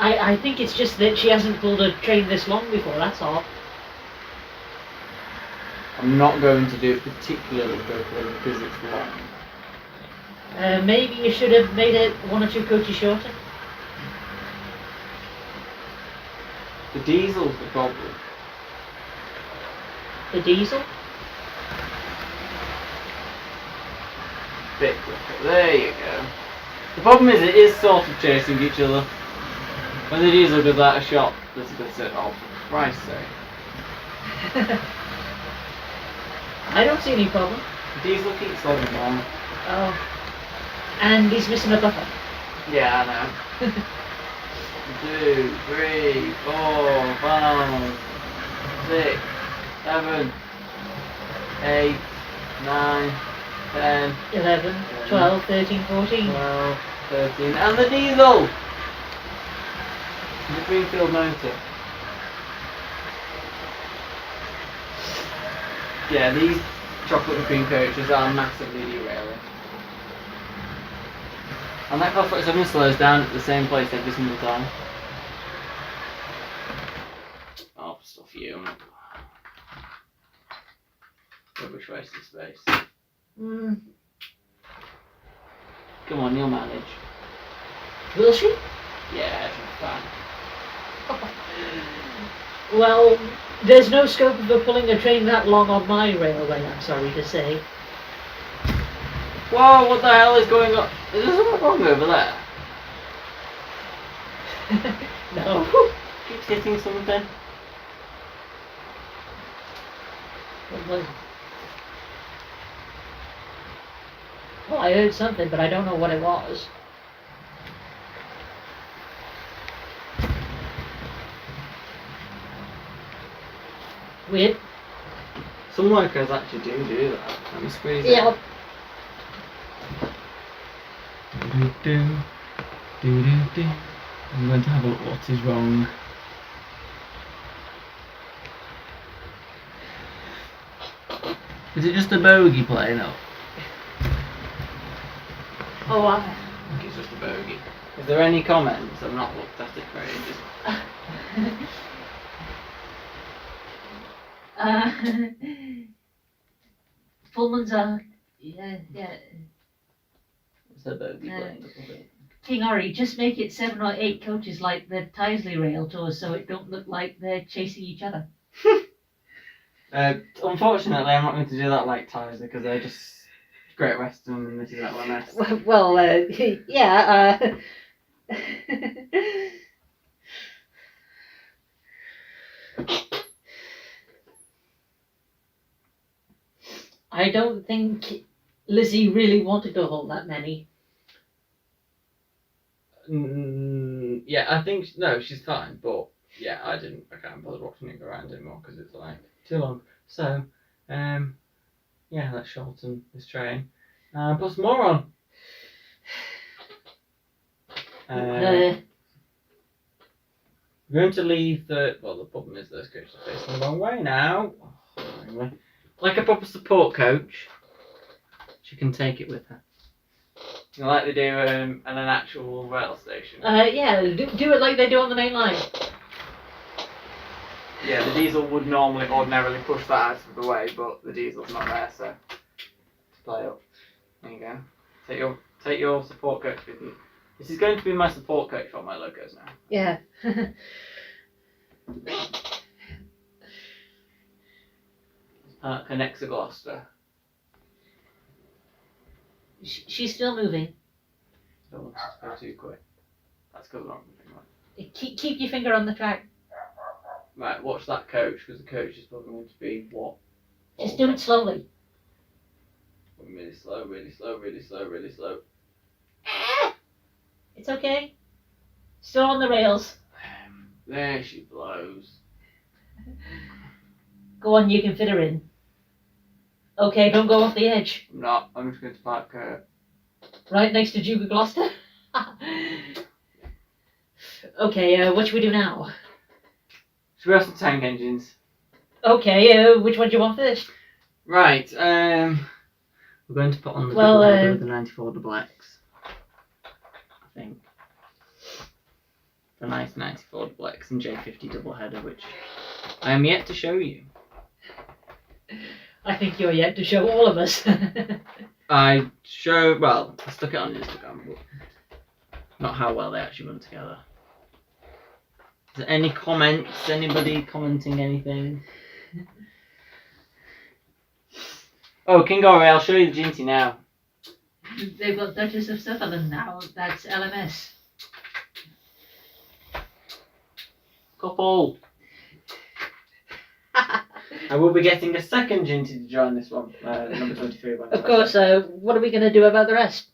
I think it's just that she hasn't pulled a train this long before, that's all. I'm not going to do it particularly quickly because it's long. Maybe you should have made it 1 or 2 coaches shorter. The diesel's the problem. The diesel? Bit quicker. There you go. The problem is it is sort of chasing each other. When the diesel goes out of shot, there's a bit of, oh, for Christ's sake. I don't see any problem. The diesel keeps slowing down. Oh. And he's missing a buffer. Yeah, I know. 2, 3, 4, 5, 6, 7, 8, 9, 10, 11, 12, 13, 14. 12, 13, and the diesel! The Greenfield motor. Yeah, these chocolate McQueen coaches are massively derailing. And that car 47 slows down at the same place every single time. Oh, stuff you. Rubbish waste of space. Mm. Come on, you'll manage. Will she? Yeah, she's fine. Well, there's no scope of her pulling a train that long on my railway, I'm sorry to say. Whoa, what the hell is going on? Is there something wrong over there? No. Keeps hitting something. Well, I heard something, but I don't know what it was. Weird. Some workers actually do that. Let me squeeze it. Yeah. Do. I'm going to have a look what is wrong. Is it just a bogey playing up? Oh, I think it's just a bogey. Is there any comments? I've not looked at it for ages. Pullman's yeah. It's a bogey playing up a bit. King Ori, just make it 7 or 8 coaches like the Tyseley rail tours so it don't look like they're chasing each other. Unfortunately, I'm not going to do that like Tyseley because they're just Great Western and this is LMS. Well, yeah. I don't think Lizzie really wanted to hold that many. Yeah, I think no, she's fine, but yeah, I can't bother watching it go around anymore because it's like too long. So, yeah, let's shorten this train and put some more on. We're going to leave the problem is those coaches are facing the wrong way now. Anyway, like a proper support coach, she can take it with her. Like they do at an actual rail station. Yeah, do it like they do on the main line. Yeah, the diesel would ordinarily push that out of the way, but the diesel's not there, so to play up. There you go. Take your support coach with you. This is going to be my support coach for my locos now. Yeah. Connects to Gloucester. She's still moving. Don't want to go too quick. That's because I'm moving. Right. Keep your finger on the track. Right, watch that coach because the coach is probably going to be what? Just do it slowly. Really slow, really slow, really slow, really slow. It's okay. Still on the rails. There she blows. Go on, you can fit her in. Okay, don't go off the edge. I'm not. I'm just going to park her. Right next to Duke of Gloucester. Okay, what should we do now? Should we have some tank engines? Okay, which one do you want first? Right, we're going to put on the double header with the 94 double X. I think. The nice 94 double X and J50 double header, which I am yet to show you. I think you're yet to show all of us. I stuck it on Instagram, but not how well they actually run together. Is there any comments? Anybody commenting anything? Oh, King Ori, I'll show you the Ginty now. They've got Duchess of Sutherland now. That's LMS. Couple. I will be getting a second Ginty to join this one, number 23. Of course, what are we going to do about the rest?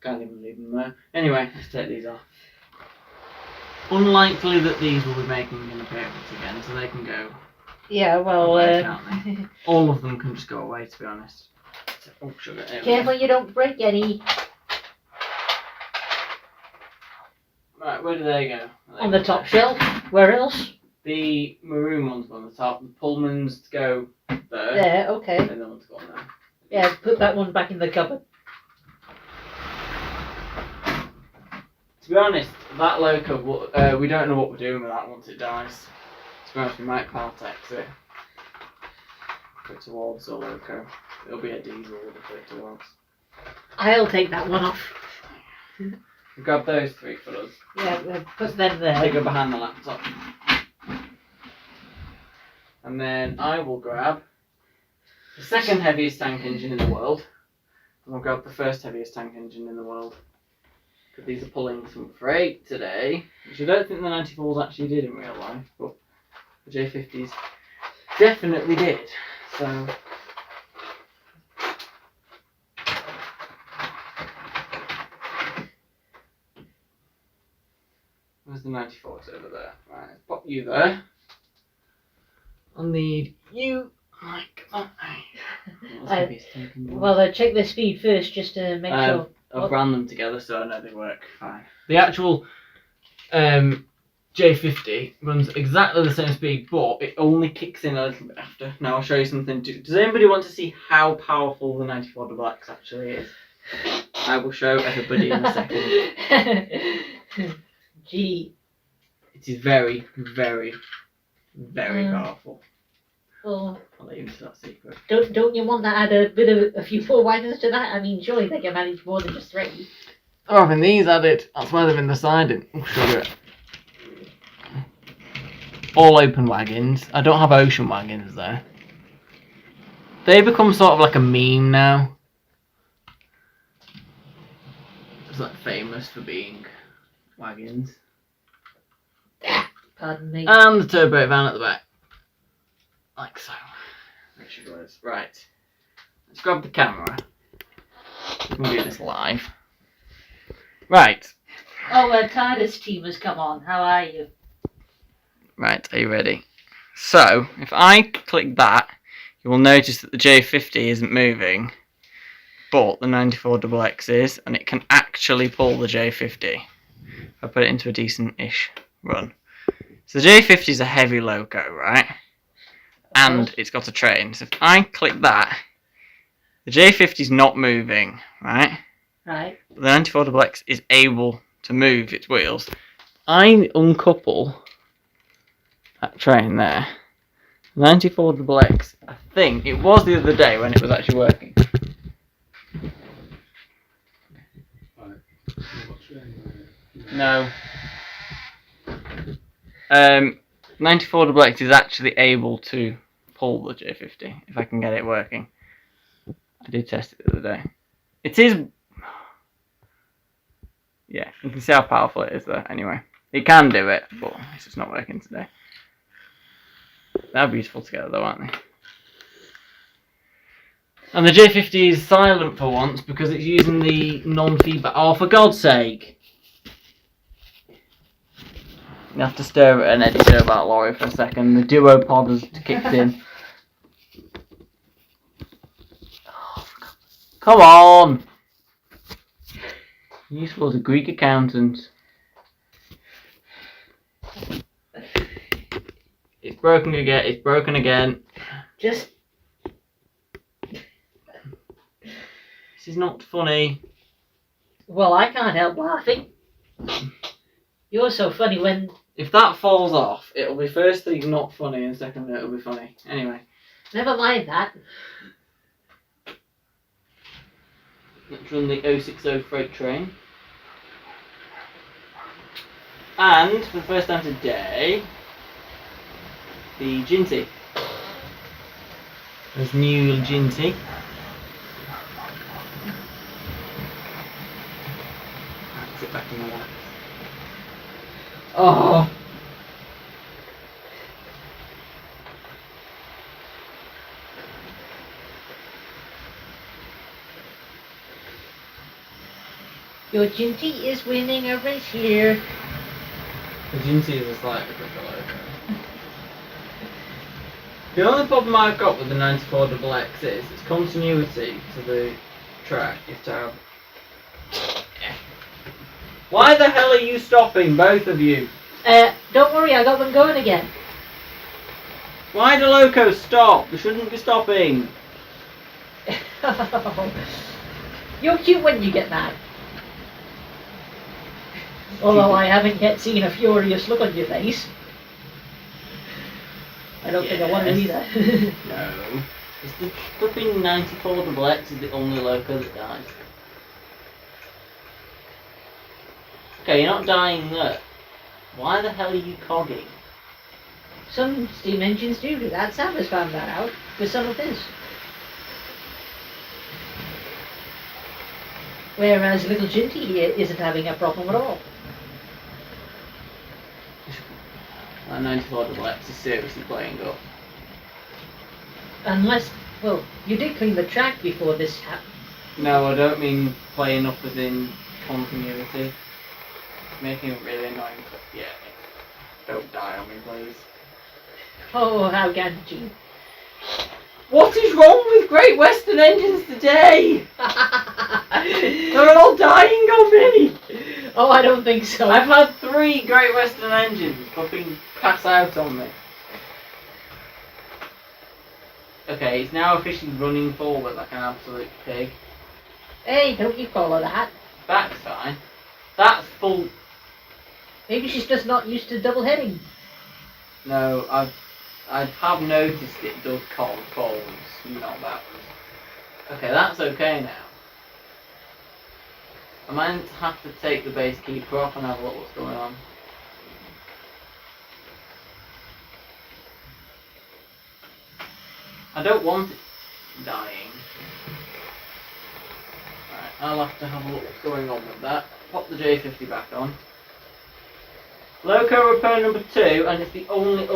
Can't even leave them there. Anyway, let's take these off. Unlikely that these will be making an appearance again, so they can go. Yeah, well, all of them can just go away, to be honest. Oh, sugar. Careful you don't break any. Right, where do they go? On the top shelf. Where else? The maroon ones go on the top. The Pullmans go there. There, okay. And the ones go on there. Yeah, put that one back in the cupboard. To be honest, that loco, we don't know what we're doing with that once it dies. To be honest, we might Caltex it. Put it towards a loco. It'll be a diesel we'll put it towards. I'll take that one off. Grab those 3 for us. Yeah, put them there. They go behind the laptop. And then I will grab the second heaviest tank engine in the world. And I'll grab the first heaviest tank engine in the world. Because these are pulling some freight today, which I don't think the 94s actually did in real life, but the J50s definitely did. So where's the 94s over there? Right, let's pop you there. I'll need you like that. Well, check the speed first just to make sure. I've ran them together so I know they work fine. The actual J50 runs exactly the same speed, but it only kicks in a little bit after. Now I'll show you something. Does anybody want to see how powerful the 94XX actually is? I will show everybody in a second. Gee. It is very, very, very powerful. Well, I'll let you into that secret. Don't you want to add a few more wagons to that? I mean, surely they can manage more than just 3. Oh, having these added, that's why they've been the siding. Oh, sugar. All open wagons. I don't have ocean wagons though. They become sort of like a meme now. It's like famous for being wagons. Pardon me. And the turbo van at the back. Like so. There she goes. Right. Let's grab the camera. We can do this live. Right. Oh, TARDIS team has come on. How are you? Right, are you ready? So, if I click that, you will notice that the J50 isn't moving, but the 94XX is, and it can actually pull the J50. If I put it into a decent-ish run. So the J50 is a heavy loco, right? And it's got a train. So if I click that, the J50 is not moving, right? Right. But the 94XX is able to move its wheels. I uncouple that train there. 94XX, I think, it was the other day when it was actually working. No. 94XX is actually able to pull the J50 if I can get it working. I did test it the other day. It is. Yeah, you can see how powerful it is there. Anyway, it can do it, but it's just not working today. They're beautiful together though, aren't they? And the J50 is silent for once because it's using the non-feedback. Oh, for God's sake! You have to stare at an editor of that lorry for a second. The duopod has kicked in. Oh, come on! Useful as a Greek accountant. It's broken again. It's broken again. Just. This is not funny. Well, I can't help laughing. You're so funny when. If that falls off, it'll be firstly not funny, and secondly it'll be funny. Anyway. Never mind that. Let's run the 060 freight train. And for the first time today, the Ginty. There's new Ginty. Sit back in the lap. Oh! Your Ginty is winning a race here. The Ginty is a slightly quicker loco. The only problem I've got with the 94XX is its continuity to the track is terrible. Why the hell are you stopping, both of you? Don't worry, I got them going again. Why do locos stop? They shouldn't be stopping. You're cute when you get mad. Although I haven't yet seen a furious look on your face. I don't think I want to Yes. either. No. It's the flipping 94 double X is the only loco that dies. Okay, you're not dying there. Why the hell are you cogging? Some steam engines do that. Sam has found that out with some of his. Whereas little Ginty isn't having a problem at all. That 94 double X is seriously playing up. Unless, well, you did clean the track before this happened. No, I don't mean playing up as in continuity. Making it really annoying, but yeah. Don't die on me, please. Oh, how can't you? What is wrong with Great Western engines today? They're all dying on me! Oh, I don't think so. I've had 3 Great Western engines fucking pass out on me. Okay, it's now officially running forward like an absolute pig. Hey, don't you call her that? Back's fine. That's full. Maybe she's just not used to double heading. No, I have noticed it does call forwards, not backwards. Okay, that's okay now. I might have to take the base keeper off and have a look what's going on. I don't want it dying. Alright, I'll have to have a look what's going on with that. Pop the J50 back on. Loco repair number 2, and it's the only,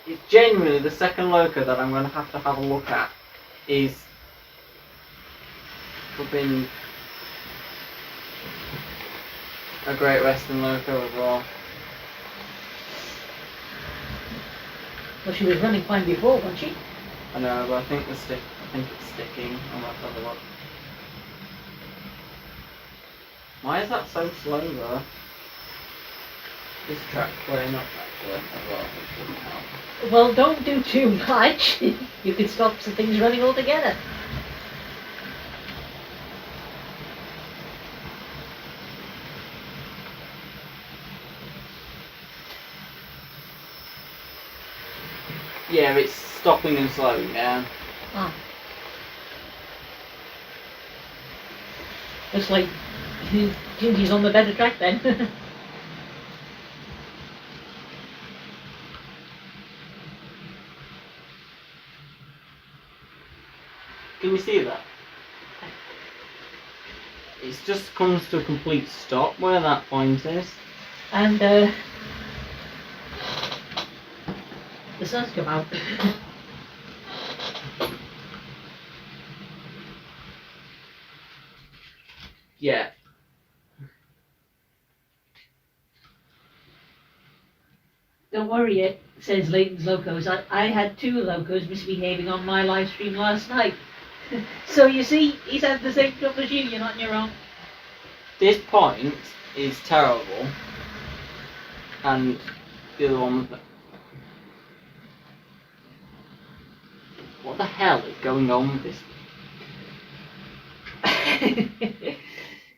it's genuinely the second loco that I'm going to have a look at, is flipping a Great Western loco as well. Well, she was running fine before, wasn't she? I know, but I think it's sticking. I'm going to have a look. Why is that so slow though? This track's playing up actually as well, which doesn't help. Well, don't do too much. You could stop some things running altogether. Yeah, it's stopping and slowing down. Ah. Looks like Gingy's on the better track then. Can you see that? It just comes to a complete stop where that point is. And the sun's come out. Yeah. Don't worry, it says Leighton's Locos. I had 2 locos misbehaving on my live stream last night. So you see, he's had the same trouble as you. You're not on your own. This point is terrible. And the other one was the... What the hell is going on with this?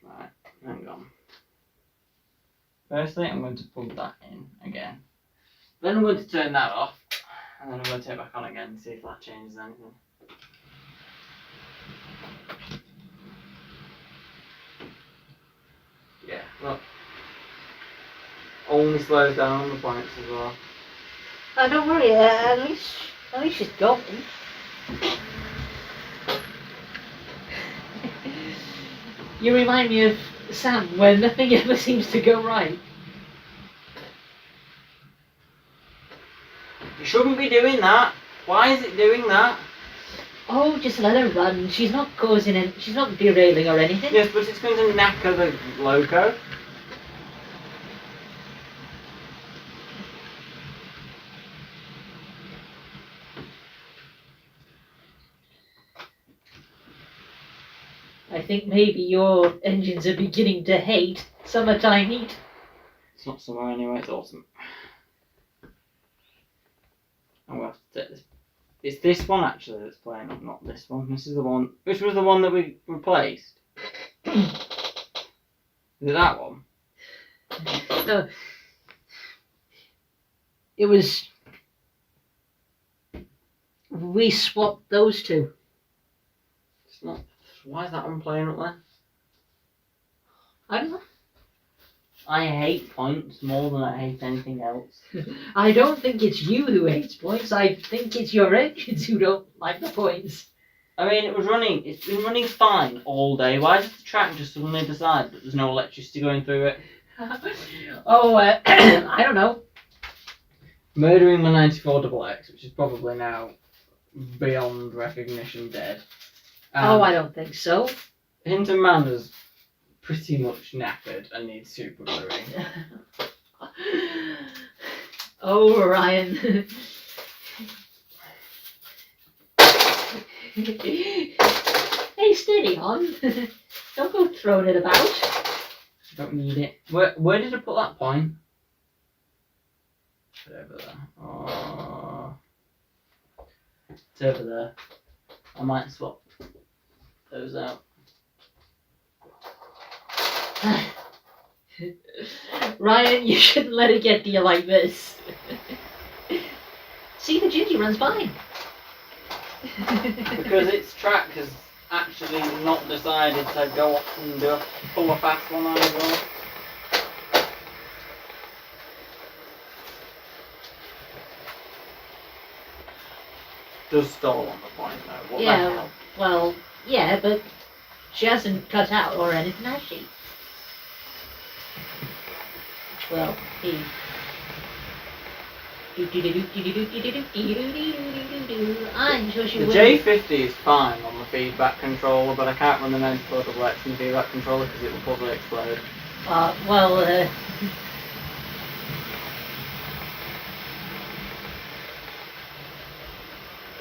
Right, hang on. Firstly, I'm going to plug that in again. Then I'm going to turn that off. And then I'm going to turn it back on again and see if that changes anything. Yeah, look. Only slows down on the points as well. Don't worry, at least she's going. You remind me of Sam when nothing ever seems to go right. You shouldn't be doing that. Why is it doing that? Oh, just let her run. She's not causing it. She's not derailing or anything. Yes, but it's going to knacker the loco. I think maybe your engines are beginning to hate summertime heat. It's not summer anyway, it's autumn. I'm going to have to take this. It's this one actually that's playing up, not this one. This is the one. Which was the one that we replaced? Is it that one? No, it was. We swapped those two. It's not. Why is that one playing up there? I don't know. I hate points more than I hate anything else. I don't think it's you who hates points. I think it's your engines who don't like the points. I mean, it's been running fine all day. Why does the track just suddenly decide that there's no electricity going through it? I don't know. Murdering my 94XX, which is probably now beyond recognition dead. I don't think so. Hinton Manor's pretty much knackered and needs super gluing. Oh, Ryan. Hey, steady on. Don't go throwing it about. Don't need it. Where did I put that point? Put it over there. Oh. It's over there. I might swap those out. Ryan, you shouldn't let it get to you like this. See, the Gingy runs fine. Because its track has actually not decided to go off and pull a fast one out as well. Does stall on the point though. What the hell? Well, yeah, but she hasn't cut out or anything, has she? Well, he. I'm sure she The will. J50 is fine on the feedback controller, but I can't run the 94XX in the feedback controller because it will probably explode.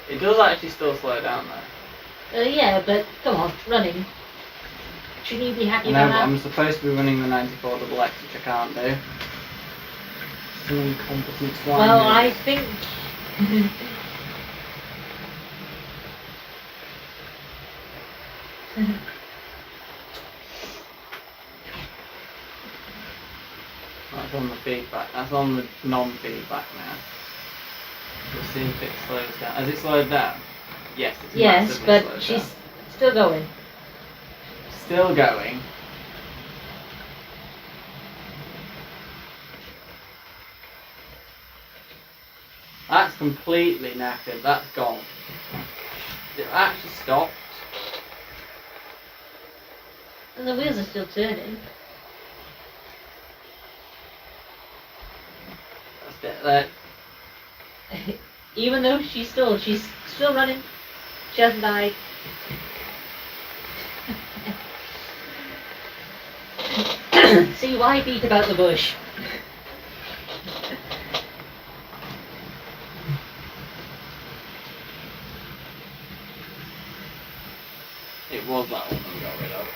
It does actually still slow down though. Yeah, but come on, running. Shouldn't you be happy I know, about but that? I'm supposed to be running the 94XX, which I can't do. Some incompetent swine. Well, here. I think. That's on the feedback. That's on the non-feedback now. We'll see if it slows down. Has it slowed down? Yes, it's Yes, massively but slowed she's down. still going. Still going. That's completely knackered. That's gone. It actually stopped. And the wheels are still turning. That's it. There. Even though she's still running. She hasn't died. See, why beat about the bush? It was that one we got rid of.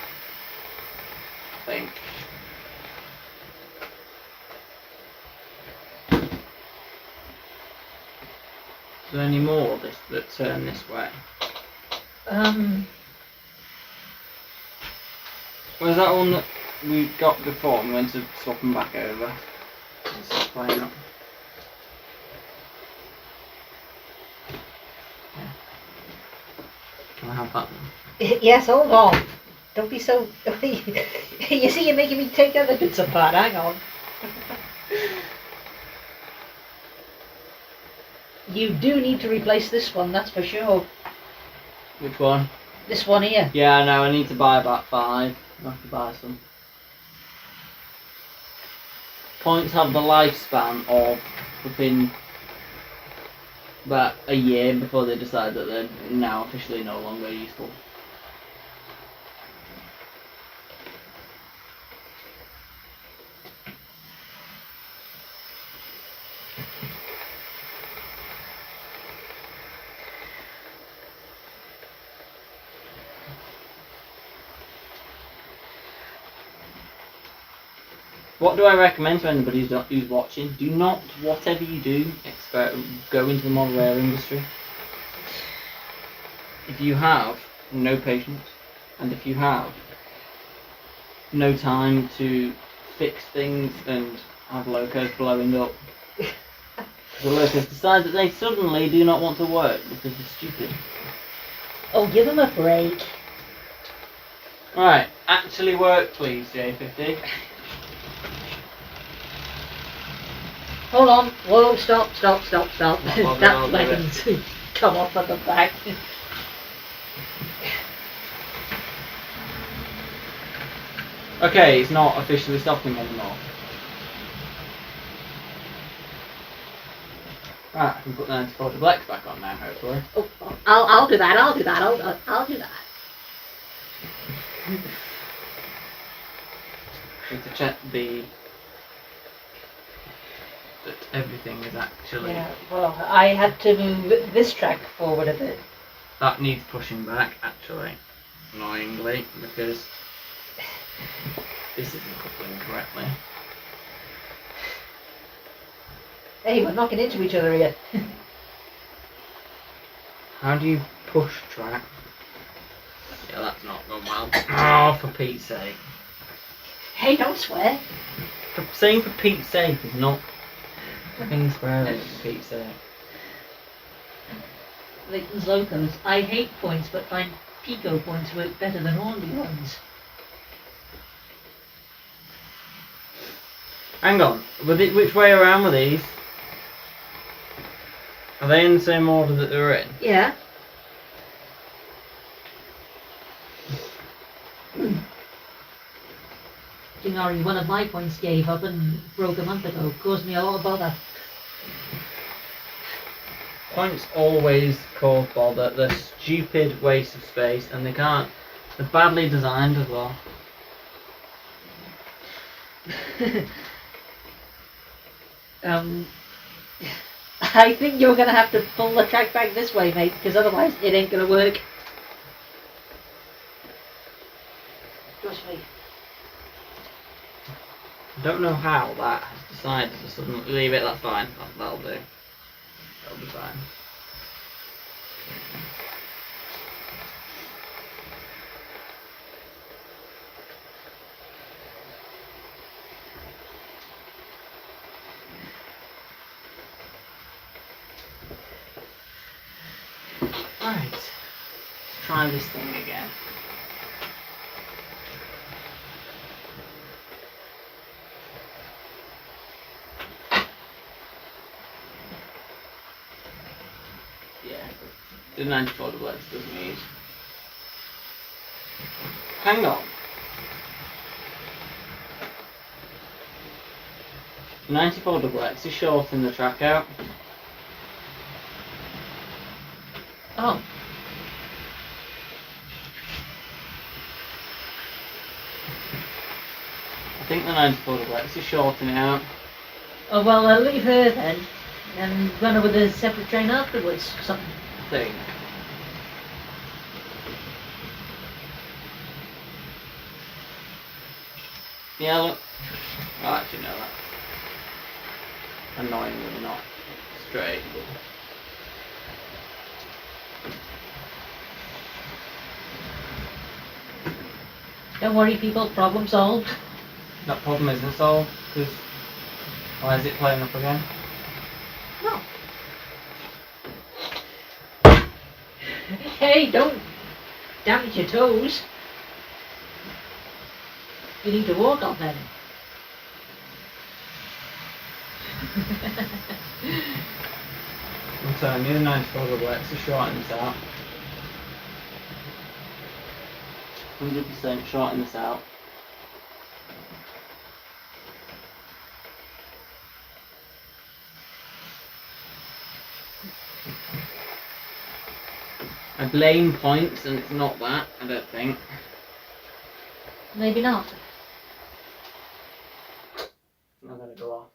I think. Is there any more of this that turn this way? Was that one that we got before and we went to swap them back over? Let's play up. Yeah. Can I have that one? Yes, hold on. Don't be so. You see, you're making me take other bits apart. Hang on. You do need to replace this one, that's for sure. Which one? This one here. Yeah, I know, I need to buy about 5. I have to buy some. Points have the lifespan of within about a year before they decide that they're now officially no longer useful. What do I recommend to anybody who's watching? Do not, whatever you do, go into the model air industry. If you have no patience, and if you have no time to fix things and have locos blowing up. The locos decide that they suddenly do not want to work because they're stupid. Oh, give them a break. Right, actually work please, J50. Hold on. Whoa, stop. Not bothered, That I'll do leggings come off at the back. Okay, it's not officially stopping anymore. Right, I can put the 94 double X back on now, hopefully. Oh, I'll do that. I'll do that. I'll do that. Need to check that everything is actually... Yeah, well, I had to move this track forward a bit. That needs pushing back, actually, annoyingly, because this isn't coupling correctly. Hey, we're knocking into each other here. How do you push track? Yeah, that's not going well. Oh, for Pete's sake. Hey, don't swear. Saying for Pete's sake is not fucking swearing, for Pete's sake. Layton's locos. I hate points, but find pico points work better than only ones. Hang on, which way around were these? Are they in the same order that they were in? Yeah. Jingari, one of my points gave up and broke a month ago. Caused me a lot of bother. Points always cause bother. They're stupid waste of space and they can't... They're badly designed as well. I think you're going to have to pull the track back this way, mate, because otherwise it ain't going to work. Trust me. I don't know how that has decided to suddenly leave it. That's fine. That'll do. That'll be fine. Right. Let's try this thing again. Yeah, the 94 double X does need. Hang on. 94 double X is shorting the track out. Oh. I think the 94 double X is shorting it out. Oh, well, I'll leave her then. And run her with a separate train afterwards. Something. I think. Yeah, look. Well, actually, no, that's annoyingly not straight. Don't worry, people. Problem solved. That problem isn't solved, because why is it playing up again? No. Hey, don't damage your toes. You need to walk on them. I'm telling you, the 94 double X is shorting this out. 100% shorting this out. I blame points and it's not that, I don't think. Maybe not. It's not gonna go off.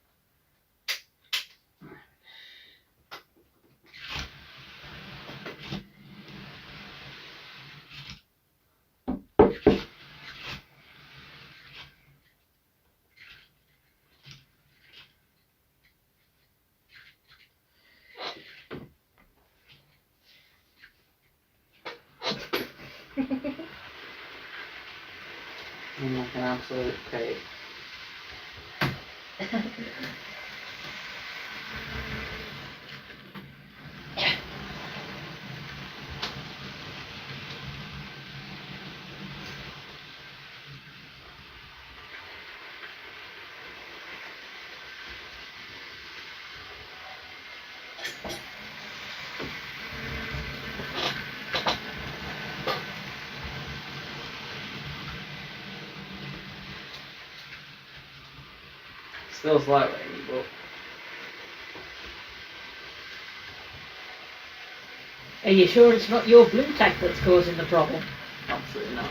I'm like an absolute pig. Still slightly rainy, but Are you sure it's not your blue tack that's causing the problem? absolutely not.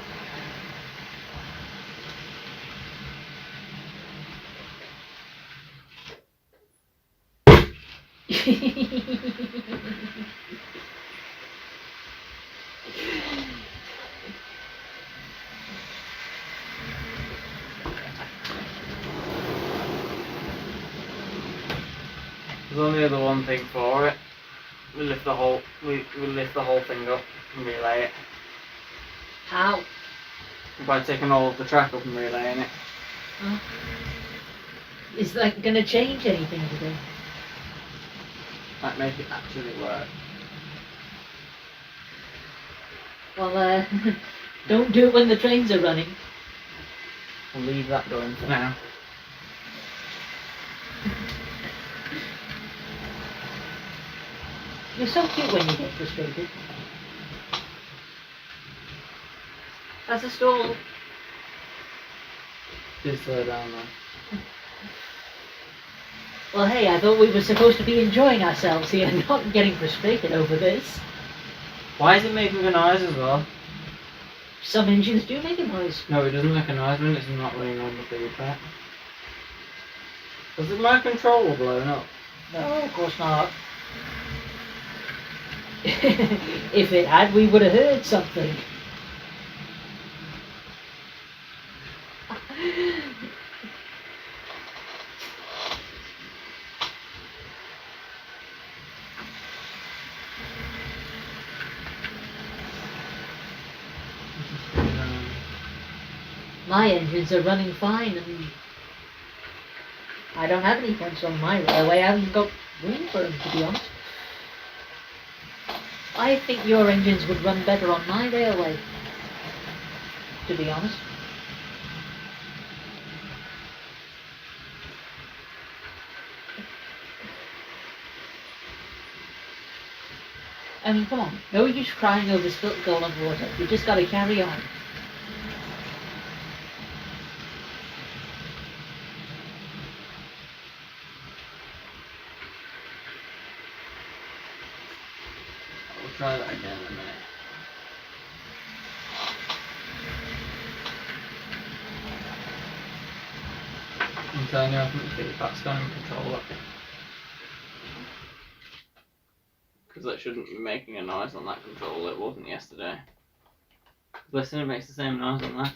There's only other one thing for it. We lift the whole thing up and relay it How? by taking all of the track up and relaying it. Is that going to change anything today? Might make it actually work. Well, don't do it when the trains are running. We'll leave that going for now. You're so cute when you get frustrated. That's a stall. Just slow down there. Well, hey, I thought we were supposed to be enjoying ourselves here, not getting frustrated over this. Why is it making a noise as well? Some engines do make a noise. No, it doesn't make a noise when it's not running on the feedback. Was the remote control blown up? No, of course not. If it had, we would have heard something. My engines are running fine, and I don't have any points on my railway. I haven't got room for them, to be honest. I think your engines would run better on my railway, to be honest. I mean, come on, no use crying over spilt golden water. You just got to carry on. We'll try that again in a minute. I'm telling you, I think the feedback's gone in control. Because that shouldn't be making a noise on that control, it wasn't yesterday. Listen, it makes the same noise on that.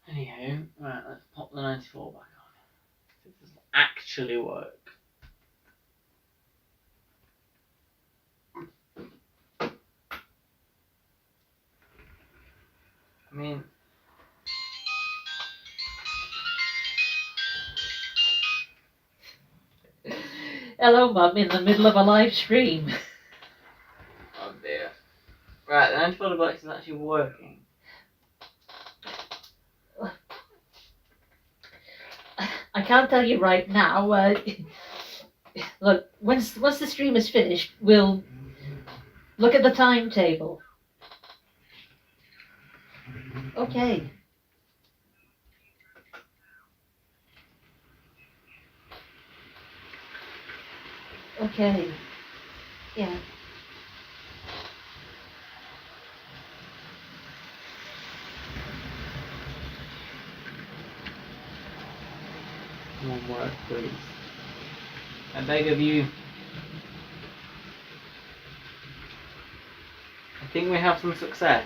Anyhow, right, let's pop the 94 back on. See if this will actually work. I mean, Hello, Mum, in the middle of a live stream. oh dear. Right, the 94 Deluxe is actually working. I can't tell you right now. Look, once the stream is finished, we'll look at the timetable. Okay. Okay. Yeah. Come on, work, please. I beg of you. Think we have some success?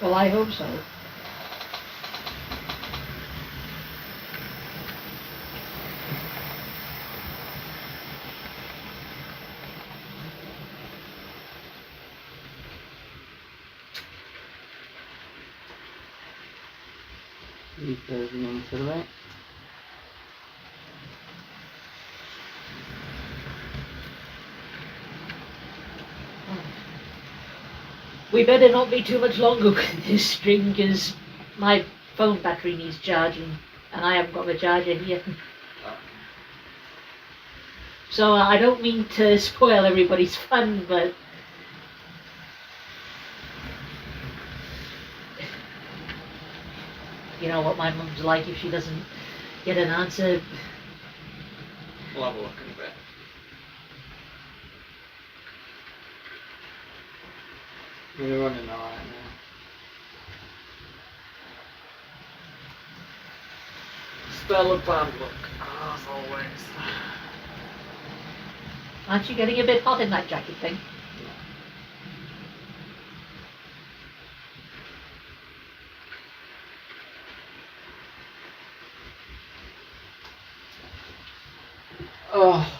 Well, I hope so. Recursion into it. We better not be too much longer with this stream because my phone battery needs charging and I haven't got the charger here. So I don't mean to spoil everybody's fun, but you know what my mum's like if she doesn't get an answer. We'll have a look in a bit. We're running alright now. Spell of bad luck, as always. Aren't you getting a bit hot in that jacket thing? Oh.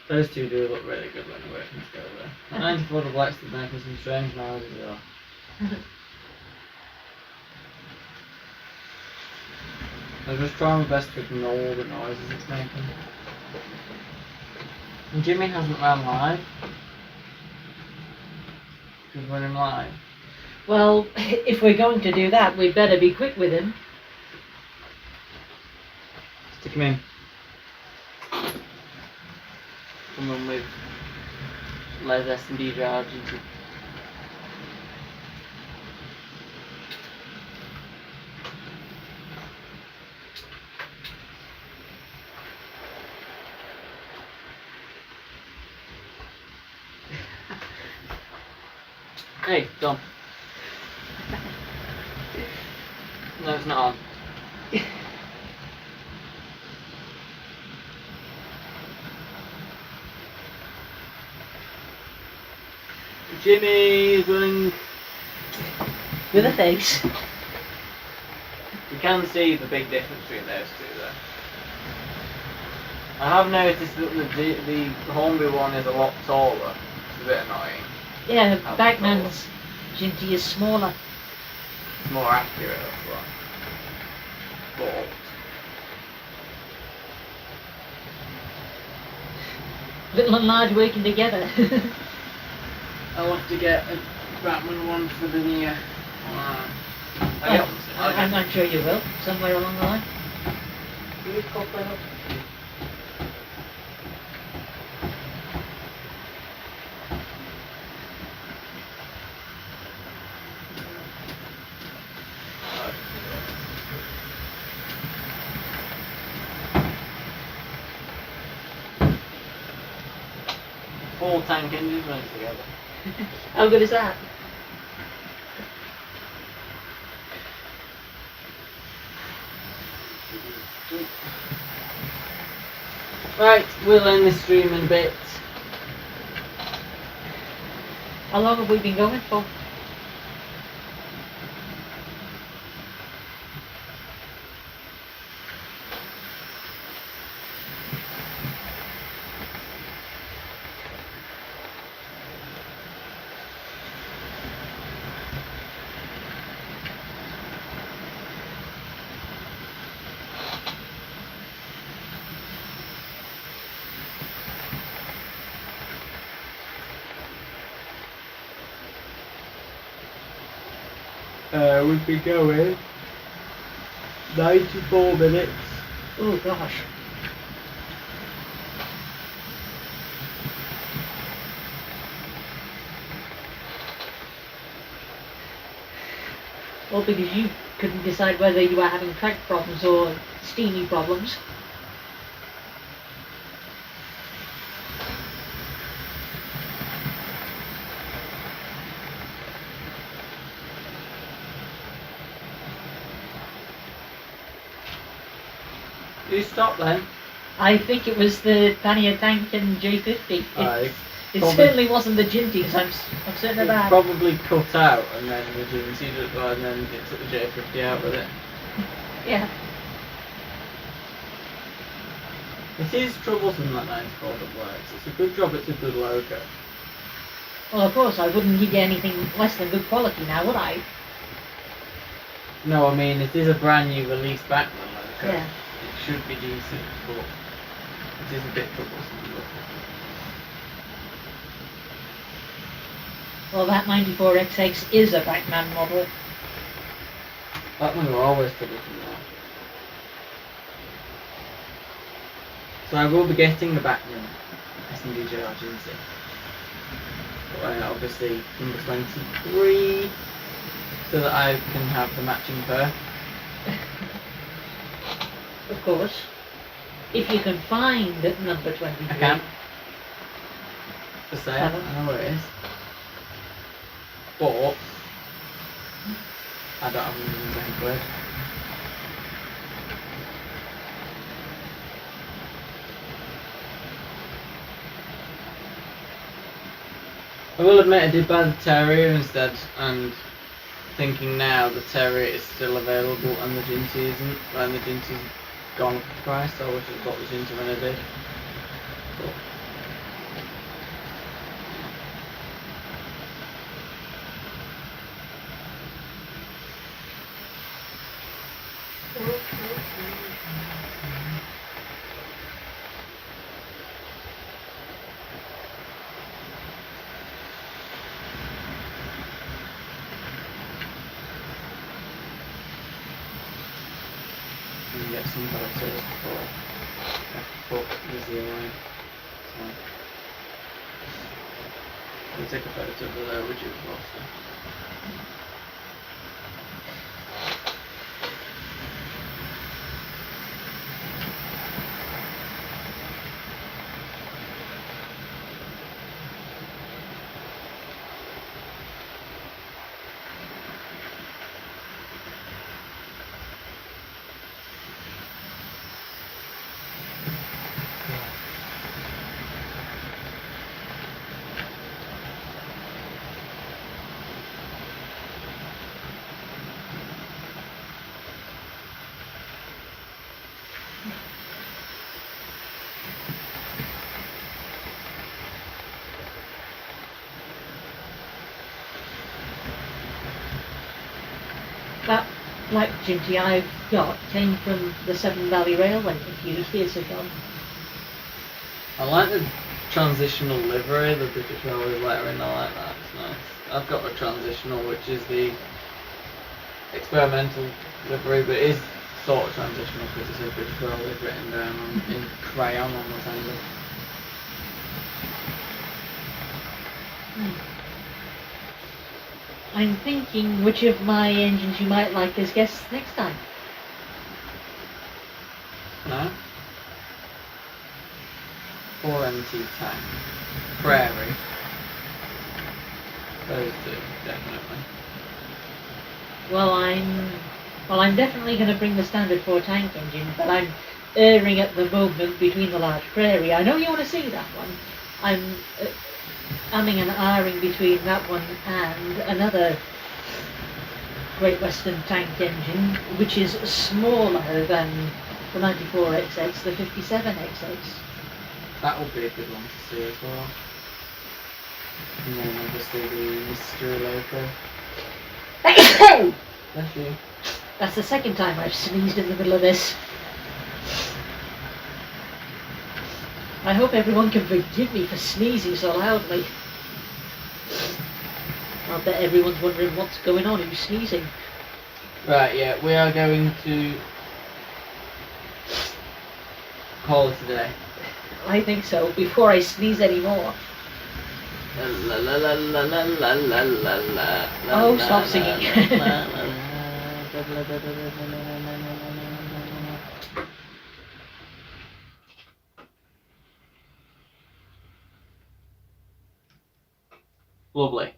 Those two do look really good when they're working together. And I just would have liked to make some strange noises as well. I'm just trying my best to ignore the noises it's making. And Jimmy hasn't ran live. Should run him live. Well, if we're going to do that, we better be quick with him. Stick him in. Come on with less S&D charge into. Hey, done. No, it's not on. Jimmy's running. With a face. You can see the big difference between those two though. I have noticed that the Hornby one is a lot taller. It's a bit annoying. Yeah, Backman's Ginty is smaller. It's more accurate, that's why. Little and large working together. I want to get a Batman one for the new. I'm sure you will, somewhere along the line. Can you pop that up? Full tank engines running together. How good is that? Right, we'll end the stream in a bit. How long have we been going for? We've been going 94 minutes Oh gosh. Well, because you couldn't decide whether you were having track problems or steamy problems. You stop then. I think it was the Pannier Tank and J50. It Probably- certainly wasn't the Ginties, I'm certain of It that. probably cut out and then the GMC did, and then it took the J50 out with it. Yeah. It is troublesome that 94 that works. It's a good job, it's a good logo. Well, of course, I wouldn't give you anything less than good quality now, would I? No, I mean, it is a brand new release Bachmann logo. Yeah. It should be decent, but it is a bit troublesome. Well, that 94XX is a Bachmann model. Bachmann were always troublesome now. So I will be getting the Bachmann SMDJ RGC. But obviously number 23, so that I can have the matching pair. Of course. If you can find number 23. I can. For sale, I know where it is. But I don't have £110. I will admit I did buy the Terrier instead, and thinking now the Terrier is still available and the Ginty isn't, and the Ginty's gone up in price, so I wish I'd got the Ginty when I did. But we can get some photos before I put Lizzie away. So we'll take a photo of the overdue poster. That black Ginty I've got came from the Severn Valley Railway a few years ago. I like the transitional livery, the British Railway lettering, I like that, it's nice. I've got the transitional, which is the experimental livery, but it is sort of transitional because it's a British Railway written down in crayon on the handle. I'm thinking which of my engines you might like as guests next time. No? 4MT tank. Prairie. Those two, definitely. Well, I'm definitely going to bring the standard 4 tank engine, but I'm erring at the moment between the large Prairie. I know you want to see that one. I'm umming and ahhing between that one and another Great Western tank engine, which is smaller than the 94XX, the 57XX. That would be a good one to see as well. And then obviously the mystery loco. Bless you. That's the second time I've sneezed in the middle of this. I hope everyone can forgive me for sneezing so loudly. I bet everyone's wondering what's going on, who's sneezing. Right, yeah, we are going to call it a day. I think so, before I sneeze anymore. Oh, stop singing. Lovely.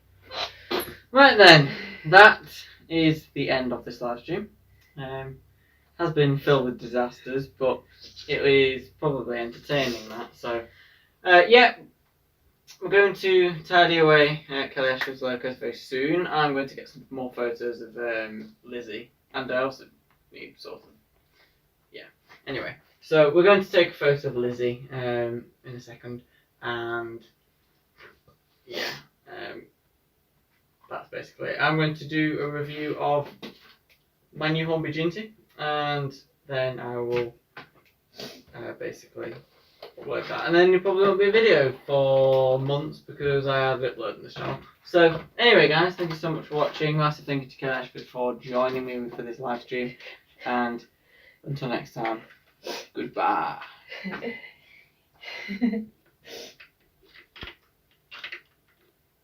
Right then, that is the end of this live stream. Has been filled with disasters, but it is probably entertaining that. So, yeah, we're going to tidy away Kelly Ashford's locos very soon. I'm going to get some more photos of Lizzie, and I also need sort of, yeah. Anyway, so we're going to take a photo of Lizzie in a second, and yeah, that's basically it. I'm going to do a review of my new home Ginty, and then I will basically upload that. And then there probably won't be a video for months because I have uploaded this channel. So anyway guys, thank you so much for watching. Massive thank you to Kelly Ashford for joining me for this live stream. And until next time, goodbye.